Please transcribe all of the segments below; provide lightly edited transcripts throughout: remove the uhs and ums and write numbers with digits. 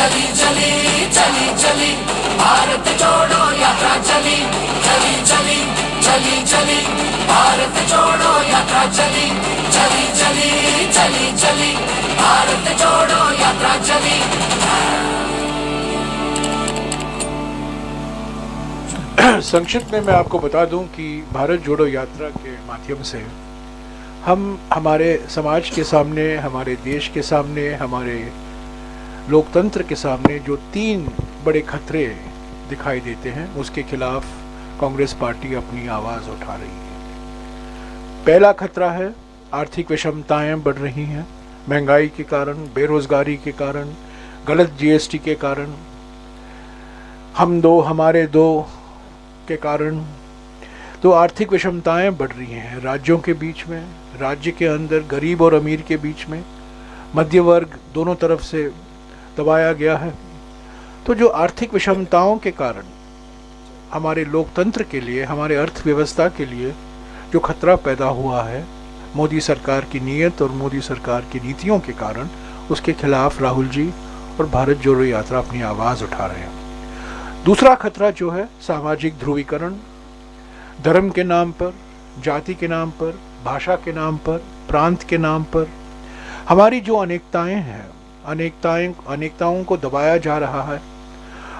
चली चली चली चली भारत जोड़ो यात्रा चली चली चली चली चली भारत जोड़ो यात्रा चली चली चली चली चली भारत जोड़ो यात्रा चली। संक्षिप्त में मैं आपको बता दूं कि भारत जोड़ो यात्रा के माध्यम से हम हमारे समाज के सामने, हमारे देश के सामने, हमारे लोकतंत्र के सामने जो 3 बड़े खतरे दिखाई देते हैं, उसके खिलाफ कांग्रेस पार्टी अपनी आवाज़ उठा रही है। पहला खतरा है आर्थिक विषमताएं बढ़ रही हैं, महंगाई के कारण, बेरोजगारी के कारण, गलत जीएसटी के कारण, हम दो हमारे दो के कारण। तो आर्थिक विषमताएं बढ़ रही हैं राज्यों के बीच में, राज्य के अंदर गरीब और अमीर के बीच में, मध्य वर्ग दोनों तरफ से दबाया गया है। तो जो आर्थिक विषमताओं के कारण हमारे लोकतंत्र के लिए, हमारे अर्थव्यवस्था के लिए जो खतरा पैदा हुआ है मोदी सरकार की नीयत और मोदी सरकार की नीतियों के कारण, उसके खिलाफ राहुल जी और भारत जोड़ो यात्रा अपनी आवाज़ उठा रहे हैं। दूसरा खतरा जो है सामाजिक ध्रुवीकरण, धर्म के नाम पर, जाति के नाम पर, भाषा के नाम पर, प्रांत के नाम पर हमारी जो अनेकताएं हैं, अनेकताओं को दबाया जा रहा है।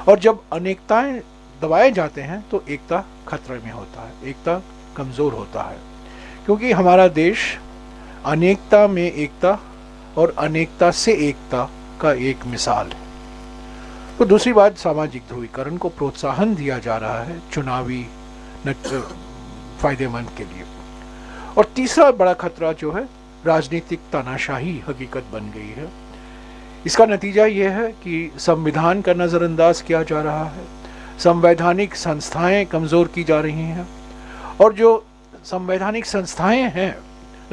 और जब अनेकताएं दबाए जाते हैं तो एकता खतरे में होता है, एकता कमज़ोर होता है, क्योंकि हमारा देश अनेकता में एकता और अनेकता से एकता का एक मिसाल है। तो दूसरी बात, सामाजिक ध्रुवीकरण को प्रोत्साहन दिया जा रहा है चुनावी फायदेमंद के लिए। और तीसरा बड़ा खतरा जो है राजनीतिक तानाशाही हकीकत बन गई है। इसका नतीजा यह है कि संविधान का नज़रअंदाज किया जा रहा है, संवैधानिक संस्थाएं कमज़ोर की जा रही हैं, और जो संवैधानिक संस्थाएं हैं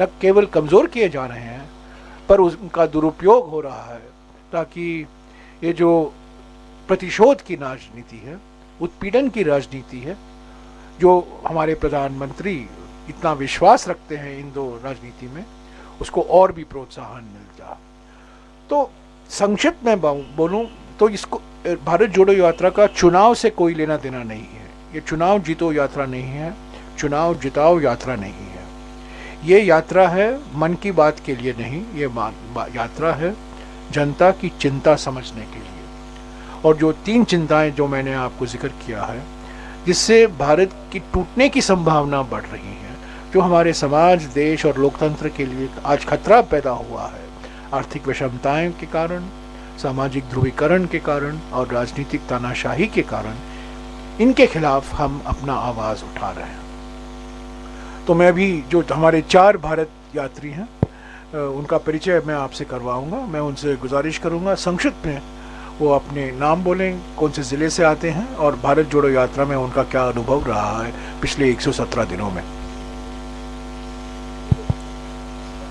न केवल कमज़ोर किए जा रहे हैं पर उनका दुरुपयोग हो रहा है, ताकि ये जो प्रतिशोध की राजनीति है, उत्पीड़न की राजनीति है, जो हमारे प्रधानमंत्री इतना विश्वास रखते हैं इन दो राजनीति में, उसको और भी प्रोत्साहन मिल जाए। तो संक्षिप्त में बोलूं तो इसको भारत जोड़ो यात्रा का चुनाव से कोई लेना देना नहीं है। ये चुनाव जीतो यात्रा नहीं है, चुनाव जिताओ यात्रा नहीं है। ये यात्रा है मन की बात के लिए नहीं, ये यात्रा है जनता की चिंता समझने के लिए। और जो 3 चिंताएं जो मैंने आपको जिक्र किया है, जिससे भारत की टूटने की संभावना बढ़ रही है, जो हमारे समाज, देश और लोकतंत्र के लिए आज खतरा पैदा हुआ है, आर्थिक विषमताएं के कारण, सामाजिक ध्रुवीकरण के कारण और राजनीतिक तानाशाही के कारण, इनके खिलाफ हम अपना आवाज़ उठा रहे हैं। तो मैं भी जो हमारे 4 भारत यात्री हैं उनका परिचय मैं आपसे करवाऊंगा। मैं उनसे गुजारिश करूंगा संक्षिप्त में वो अपने नाम बोलें, कौन से ज़िले से आते हैं और भारत जोड़ो यात्रा में उनका क्या अनुभव रहा है पिछले 117 दिनों में।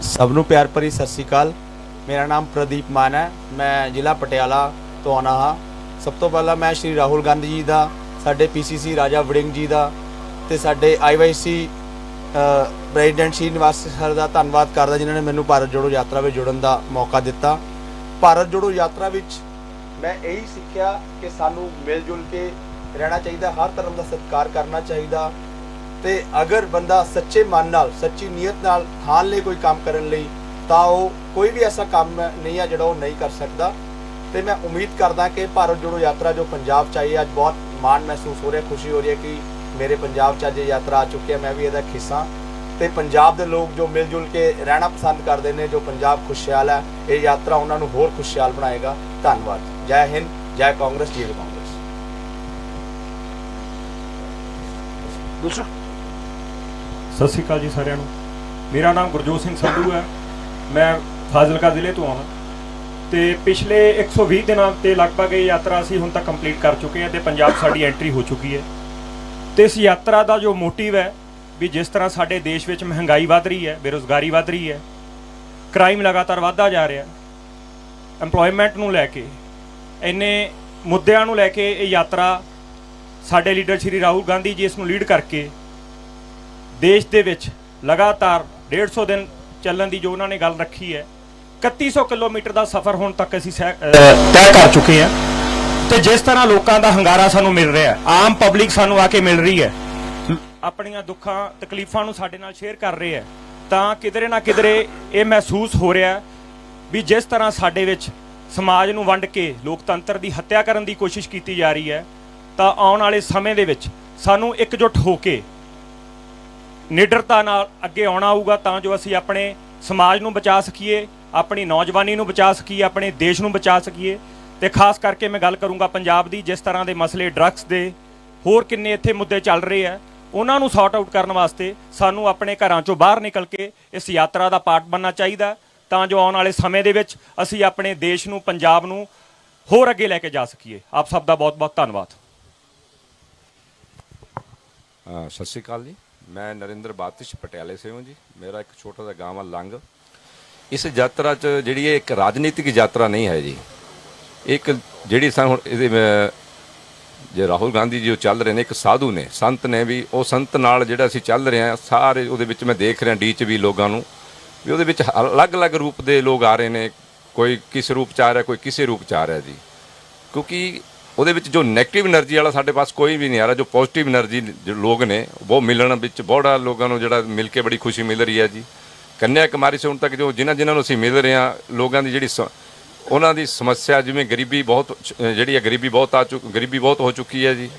सबनों प्यार भरी सत श्री अकाल। मेरा नाम प्रदीप मान है, मैं जिला पटियाला तो आना हाँ। सब तो पहला मैं श्री राहुल गांधी जी का, साडे PCC राजा वड़िंग जी का ते साडे IYC प्रेजिडेंट श्रीनिवास सर का धन्यवाद करदा जिन्होंने मैनू भारत जोड़ो यात्रा में जुड़न का मौका दिता। भारत जोड़ो यात्रा विच मैं यही सीखिया कि सानू मिलजुल के रहना चाहिए, हर धर्म का सत्कार करना चाहिए, ते अगर बंदा सच्चे मन नाल, सच्ची नीयत नाल ठान ले कोई काम करन लई तां वो कोई भी ऐसा काम नहीं है जिहड़ा नहीं कर सकता। तो मैं उम्मीद करदा कि भारत जोड़ो यात्रा जो पंजाब च आई है, अज बहुत मान महसूस हो रहा, खुशी हो रही है कि मेरे पंजाब च अज यात्रा आ चुकी है, मैं भी इसदा हिस्सा। तो पंजाब के लोग जो मिलजुल के रहना पसंद करते हैं, जो पंजाब खुशहाल है, ये यात्रा उन्होंने होर खुशहाल बनाएगा। धन्यवाद। जय हिंद, जय कांग्रेस, जय कांग्रेस। दूसरा सत श्री अकाल जी सारिਆਂ ਨੂੰ। मेरा नाम गुरजोत सिंह संधू है, मैं फाजिलका ਜ਼ਿਲ੍ਹੇ ਤੋਂ आवां ਤੇ पिछले 120 ਦਿਨਾਂ ਤੇ ਲਗਭਗ ਇਹ ਯਾਤਰਾ ਅਸੀਂ ਹੁਣ ਤੱਕ ਕੰਪਲੀਟ ਕਰ ਚੁੱਕੇ ਹਾਂ ਤੇ ਪੰਜਾਬ ਸਾਡੀ ਐਂਟਰੀ ਹੋ ਚੁੱਕੀ ਹੈ। ਤੇ ਇਸ ਯਾਤਰਾ ਦਾ ਜੋ ਮੋਟਿਵ ਹੈ ਵੀ ਜਿਸ ਤਰ੍ਹਾਂ ਸਾਡੇ ਦੇਸ਼ ਵਿੱਚ ਮਹਿੰਗਾਈ ਵੱਧ ਰਹੀ ਹੈ, ਬੇਰੁਜ਼ਗਾਰੀ ਵੱਧ ਰਹੀ ਹੈ, ਕ੍ਰਾਈਮ ਲਗਾਤਾਰ ਵੱਧਦਾ ਜਾ ਰਿਹਾ, ਐਮਪਲੋਇਮੈਂਟ ਨੂੰ ਲੈ ਕੇ, ਇੰਨੇ ਮੁੱਦਿਆਂ ਨੂੰ ਲੈ ਕੇ ਇਹ ਯਾਤਰਾ ਸਾਡੇ ਲੀਡਰ ਸ਼੍ਰੀ ਰਾਹੁਲ ਗਾਂਧੀ ਜੀ ਇਸ ਨੂੰ ਲੀਡ ਕਰਕੇ ਦੇਸ਼ ਦੇ ਵਿੱਚ लगातार 150 दिन ਚੱਲਣ ਦੀ ਜੋ ਉਹਨਾਂ ਨੇ ਗੱਲ ਰੱਖੀ ਹੈ, 3100 ਕਿਲੋਮੀਟਰ ਦਾ ਸਫ਼ਰ ਹੁਣ ਤੱਕ ਅਸੀਂ ਤੈਅ ਕਰ ਚੁੱਕੇ ਹਾਂ। ਤੇ ਜਿਸ ਤਰ੍ਹਾਂ ਲੋਕਾਂ ਦਾ ਹੰਗਾਰਾ ਸਾਨੂੰ ਮਿਲ ਰਿਹਾ ਹੈ, ਆਮ ਪਬਲਿਕ ਸਾਨੂੰ ਆ ਕੇ ਮਿਲ ਰਹੀ ਹੈ, ਆਪਣੀਆਂ ਦੁੱਖਾਂ ਤਕਲੀਫਾਂ ਨੂੰ ਸਾਡੇ ਨਾਲ ਸ਼ੇਅਰ ਕਰ ਰਹੇ ਹੈ, ਤਾਂ ਕਿਧਰੇ ਨਾ ਕਿਧਰੇ ਇਹ ਮਹਿਸੂਸ ਹੋ ਰਿਹਾ ਹੈ ਵੀ ਜਿਸ ਤਰ੍ਹਾਂ ਸਾਡੇ ਵਿੱਚ ਸਮਾਜ ਨੂੰ ਵੰਡ ਕੇ ਲੋਕਤੰਤਰ ਦੀ ਹੱਤਿਆ ਕਰਨ ਦੀ ਕੋਸ਼ਿਸ਼ ਕੀਤੀ ਜਾ ਰਹੀ ਹੈ, ਤਾਂ ਆਉਣ ਵਾਲੇ ਸਮੇਂ ਦੇ ਵਿੱਚ ਸਾਨੂੰ ਇਕਜੁੱਟ ਹੋ ਕੇ ਨਿਡਰਤਾ ਨਾਲ ਅੱਗੇ ਆਉਣਾ ਹੋਊਗਾ, ਤਾਂ ਜੋ ਅਸੀਂ ਆਪਣੇ ਸਮਾਜ ਨੂੰ ਬਚਾ ਸਕੀਏ, ਆਪਣੀ ਨੌਜਵਾਨੀ ਨੂੰ ਬਚਾ ਸਕੀਏ, ਆਪਣੇ ਦੇਸ਼ ਨੂੰ ਬਚਾ ਸਕੀਏ। ਤੇ ਖਾਸ ਕਰਕੇ ਮੈਂ ਗੱਲ ਕਰੂੰਗਾ ਪੰਜਾਬ ਦੀ, ਜਿਸ ਤਰ੍ਹਾਂ ਦੇ ਮਸਲੇ ਡਰੱਗਸ ਦੇ, ਹੋਰ ਕਿੰਨੇ ਇੱਥੇ ਮੁੱਦੇ ਚੱਲ ਰਹੇ ਆ, ਉਹਨਾਂ ਨੂੰ ਸੌਰਟ ਆਊਟ ਕਰਨ ਵਾਸਤੇ ਸਾਨੂੰ ਆਪਣੇ ਘਰਾਂ ਚੋਂ ਬਾਹਰ ਨਿਕਲ ਕੇ ਇਸ ਯਾਤਰਾ ਦਾ ਪਾਰਟ ਬਣਨਾ ਚਾਹੀਦਾ, ਤਾਂ ਜੋ ਆਉਣ ਵਾਲੇ ਸਮੇਂ ਦੇ ਵਿੱਚ ਅਸੀਂ ਆਪਣੇ ਦੇਸ਼ ਨੂੰ, ਪੰਜਾਬ ਨੂੰ ਹੋਰ ਅੱਗੇ ਲੈ ਕੇ ਜਾ ਸਕੀਏ। ਆਪ ਸਭ ਦਾ ਬਹੁਤ ਬਹੁਤ ਧੰਨਵਾਦ। ਸਤਿ ਸ਼੍ਰੀ ਅਕਾਲ ਜੀ, ਮੈਂ ਨਰਿੰਦਰ ਬਾਤਿਸ਼ ਪਟਿਆਲੇ ਸੇ ਹਾਂ ਜੀ। ਮੇਰਾ ਇੱਕ ਛੋਟਾ ਜਿਹਾ ਗਾਂਵ ਆ ਲੰਗ। ਇਸ ਯਾਤਰਾ 'ਚ ਜਿਹੜੀ ਇਹ ਇੱਕ ਰਾਜਨੀਤਿਕ ਯਾਤਰਾ ਨਹੀਂ ਹੈ ਜੀ, ਇੱਕ ਜਿਹੜੀ ਹੁਣ ਇਹਦੇ ਜੇ ਰਾਹੁਲ ਗਾਂਧੀ ਜੀ ਉਹ ਚੱਲ ਰਹੇ ਨੇ, ਇੱਕ ਸਾਧੂ ਨੇ, ਸੰਤ ਨੇ ਵੀ, ਉਹ ਸੰਤ ਨਾਲ ਜਿਹੜਾ ਅਸੀਂ ਚੱਲ ਰਹੇ ਹਾਂ ਸਾਰੇ, ਉਹਦੇ ਵਿੱਚ ਮੈਂ ਦੇਖ ਰਿਹਾ ਡੀ 'ਚ ਵੀ ਲੋਕਾਂ ਨੂੰ ਵੀ ਉਹਦੇ ਵਿੱਚ ਅਲੱਗ-ਅਲੱਗ ਰੂਪ ਦੇ ਲੋਕ ਆ ਰਹੇ ਨੇ, ਕੋਈ ਕਿਸ ਰੂਪ 'ਚ ਆ ਰਿਹਾ, ਕੋਈ ਕਿਸੇ ਰੂਪ 'ਚ ਆ ਰਿਹਾ ਜੀ। ਕਿਉਂਕਿ ਉਹਦੇ ਵਿੱਚ ਜੋ ਨੈਗੇਟਿਵ એનર્ਜੀ ਵਾਲਾ ਸਾਡੇ ਪਾਸ ਕੋਈ ਵੀ ਨਹੀਂ ਆ ਰਿਹਾ, ਜੋ ਪੋਜ਼ਿਟਿਵ એનર્ਜੀ ਜੋ ਲੋਕ ਨੇ ਉਹ ਮਿਲਣ ਵਿੱਚ ਬੜਾ ਲੋਕਾਂ ਨੂੰ ਜਿਹੜਾ ਮਿਲ ਕੇ ਬੜੀ ਖੁਸ਼ੀ ਮਿਲ ਰਹੀ ਹੈ ਜੀ। ਕੰਨਿਆ ਕੁਮਾਰੀ ਸੇ ਹੁਣ ਤੱਕ ਜੋ ਜਿਨ੍ਹਾਂ ਨੂੰ ਅਸੀਂ ਮਿਲ ਰਹੇ ਹਾਂ, ਲੋਕਾਂ ਦੀ ਜਿਹੜੀ ਉਹਨਾਂ ਦੀ ਸਮੱਸਿਆ, ਜਿਵੇਂ ਗਰੀਬੀ ਬਹੁਤ ਜਿਹੜੀ ਹੈ, ਗਰੀਬੀ ਬਹੁਤ ਹੋ ਚੁੱਕੀ ਹੈ ਜੀ,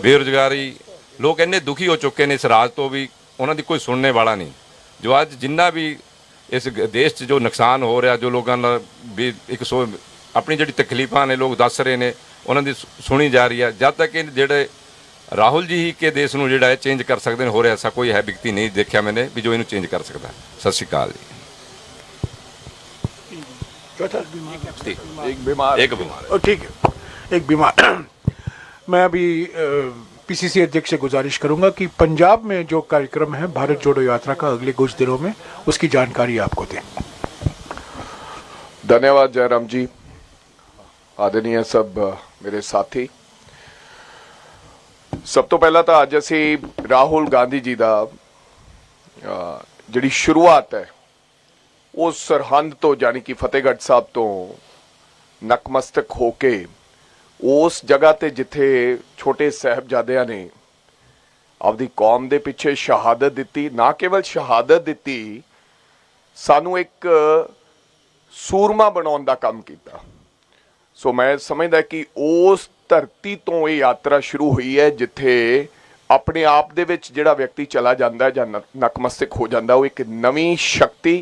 ਬੇਰੁਜ਼ਗਾਰੀ, ਲੋਕ ਇੰਨੇ ਦੁਖੀ ਹੋ ਚੁੱਕੇ ਨੇ ਇਸ ਰਾਜ ਤੋਂ ਵੀ, ਉਹਨਾਂ ਦੀ ਕੋਈ ਸੁਣਨੇ ਵਾਲਾ ਨਹੀਂ। ਜੋ ਅੱਜ ਜਿੰਨਾ ਵੀ ਇਸ ਦੇਸ਼ 'ਚ ਜੋ ਨੁਕਸਾਨ ਹੋ ਰਿਹਾ, ਜੋ ਲੋਕਾਂ ਦਾ ਵੀ ਆਪਣੀ ਜਿਹੜੀ ਤਕਲੀਫਾਂ ਨੇ ਲੋਕ ਦੱਸ ਰਹੇ ਨੇ, ਉਹਨਾਂ ਦੀ ਸੁਣੀ ਜਾ ਰਹੀ ਹੈ। ਜਦ ਤੱਕ ਇਹ ਜਿਹੜੇ ਰਾਹੁਲ ਜੀ ਹੀ ਕੇ ਦੇਸ਼ ਨੂੰ ਜਿਹੜਾ ਹੈ ਚੇਂਜ ਕਰ ਸਕਦੇ ਨੇ, ਹੋ ਰਿਹਾ ਐਸਾ ਕੋਈ ਹੈ ਵਿਅਕਤੀ ਨਹੀਂ ਦੇਖਿਆ मैंने ਵੀ जो ਇਹਨੂੰ ਚੇਂਜ ਕਰ ਸਕਦਾ। ਸਤਿ ਸ਼੍ਰੀ ਅਕਾਲ ਜੀ। एक बीमार ठीक है, एक बीमार। मैं अभी पीसीसी अध्यक्ष से गुजारिश करूंगा कि पंजाब में जो कार्यक्रम है भारत जोड़ो यात्रा का, अगले कुछ दिनों में उसकी जानकारी आपको दें। धन्यवाद जयराम जी। आदरणीय सब मेरे साथी, सब तो पहला तो अज असी राहुल गांधी जी का जिहड़ी शुरुआत है वो सरहंद तो जानी कि फतेहगढ़ साहब तो नकमस्तक होके उस जगह ते जिथे छोटे साहबजादियां ने आपदी कौम दे पिछे शहादत दिती, ना केवल शहादत दिती, सानू एक सूरमा बनाउण दा काम कीता। सो मैं समझदा कि उस धरती तो ये यात्रा शुरू हुई है जिथे अपने आप दे विच जिहड़ा व्यक्ति चला जांदा है जां नकमस्तक हो जांदा, वो एक नवीं शक्ति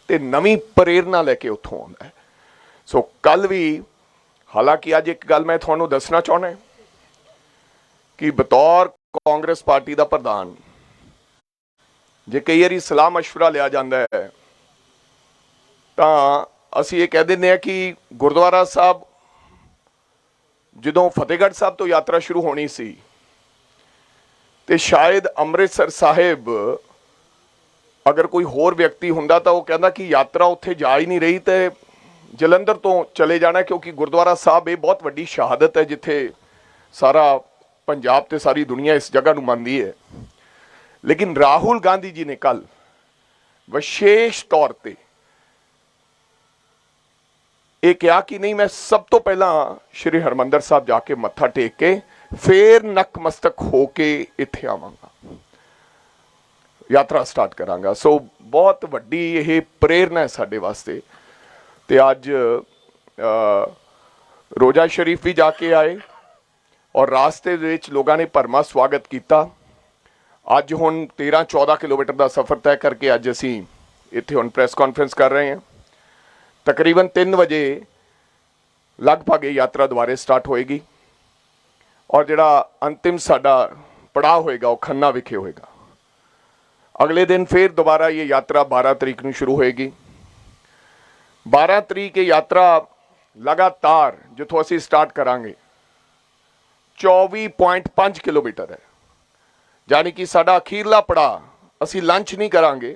ते नवीं प्रेरणा लैके उत्थों आउंदा है। सो कल भी, हालांकि अज एक गल मैं तुहानूं दसना चाहुंदा कि बतौर कांग्रेस पार्टी का प्रधान जे कई बारी सलाह मशवरा लिया जाता है तो असीं ये कह दिंदे कि गुरुद्वारा साहब जदों फतेहगढ़ साहब तो यात्रा शुरू होनी सी ते शायद अमृतसर साहिब अगर कोई होर व्यक्ति हुंदा तो वो कहता कि यात्रा उत्थे जा ही नहीं रही, तो जलंधर तो चले जाना, क्योंकि गुरुद्वारा साहब ये बहुत वड्डी शहादत है जिथे सारा पंजाब ते सारी दुनिया इस जगह नूं मनदी है। लेकिन राहुल गांधी जी ने कल विशेष तौर पर यह कहा कि नहीं, मैं सब तो पहला श्री हरमंदर साहब जाके मत्था टेक के फिर नकमस्तक होके इत्थे आवांगा, यात्रा स्टार्ट करांगा। सो बहुत वड्डी यह प्रेरणा है साडे वास्ते। ते अज रोजा शरीफ भी जाके आए और रास्ते विच लोगों ने भरमा स्वागत किया। अज हुण 13-14 किलोमीटर का सफ़र तय करके अज असीं इत्थे हुण प्रैस कॉन्फ्रेंस कर रहे हैं। तकरीबन 3 बजे लगभग ये यात्रा दोबारे स्टार्ट होएगी और जिहड़ा अंतिम साडा पड़ाव होएगा वो खन्ना विखे होएगा। अगले दिन फिर दोबारा ये यात्रा 12 तरीक को शुरू होएगी। 12 तरीक ये यात्रा लगातार जिथों असीं स्टार्ट करांगे 24.5 किलोमीटर है, यानी कि साडा अखीरला पड़ाव असीं लंच नहीं करांगे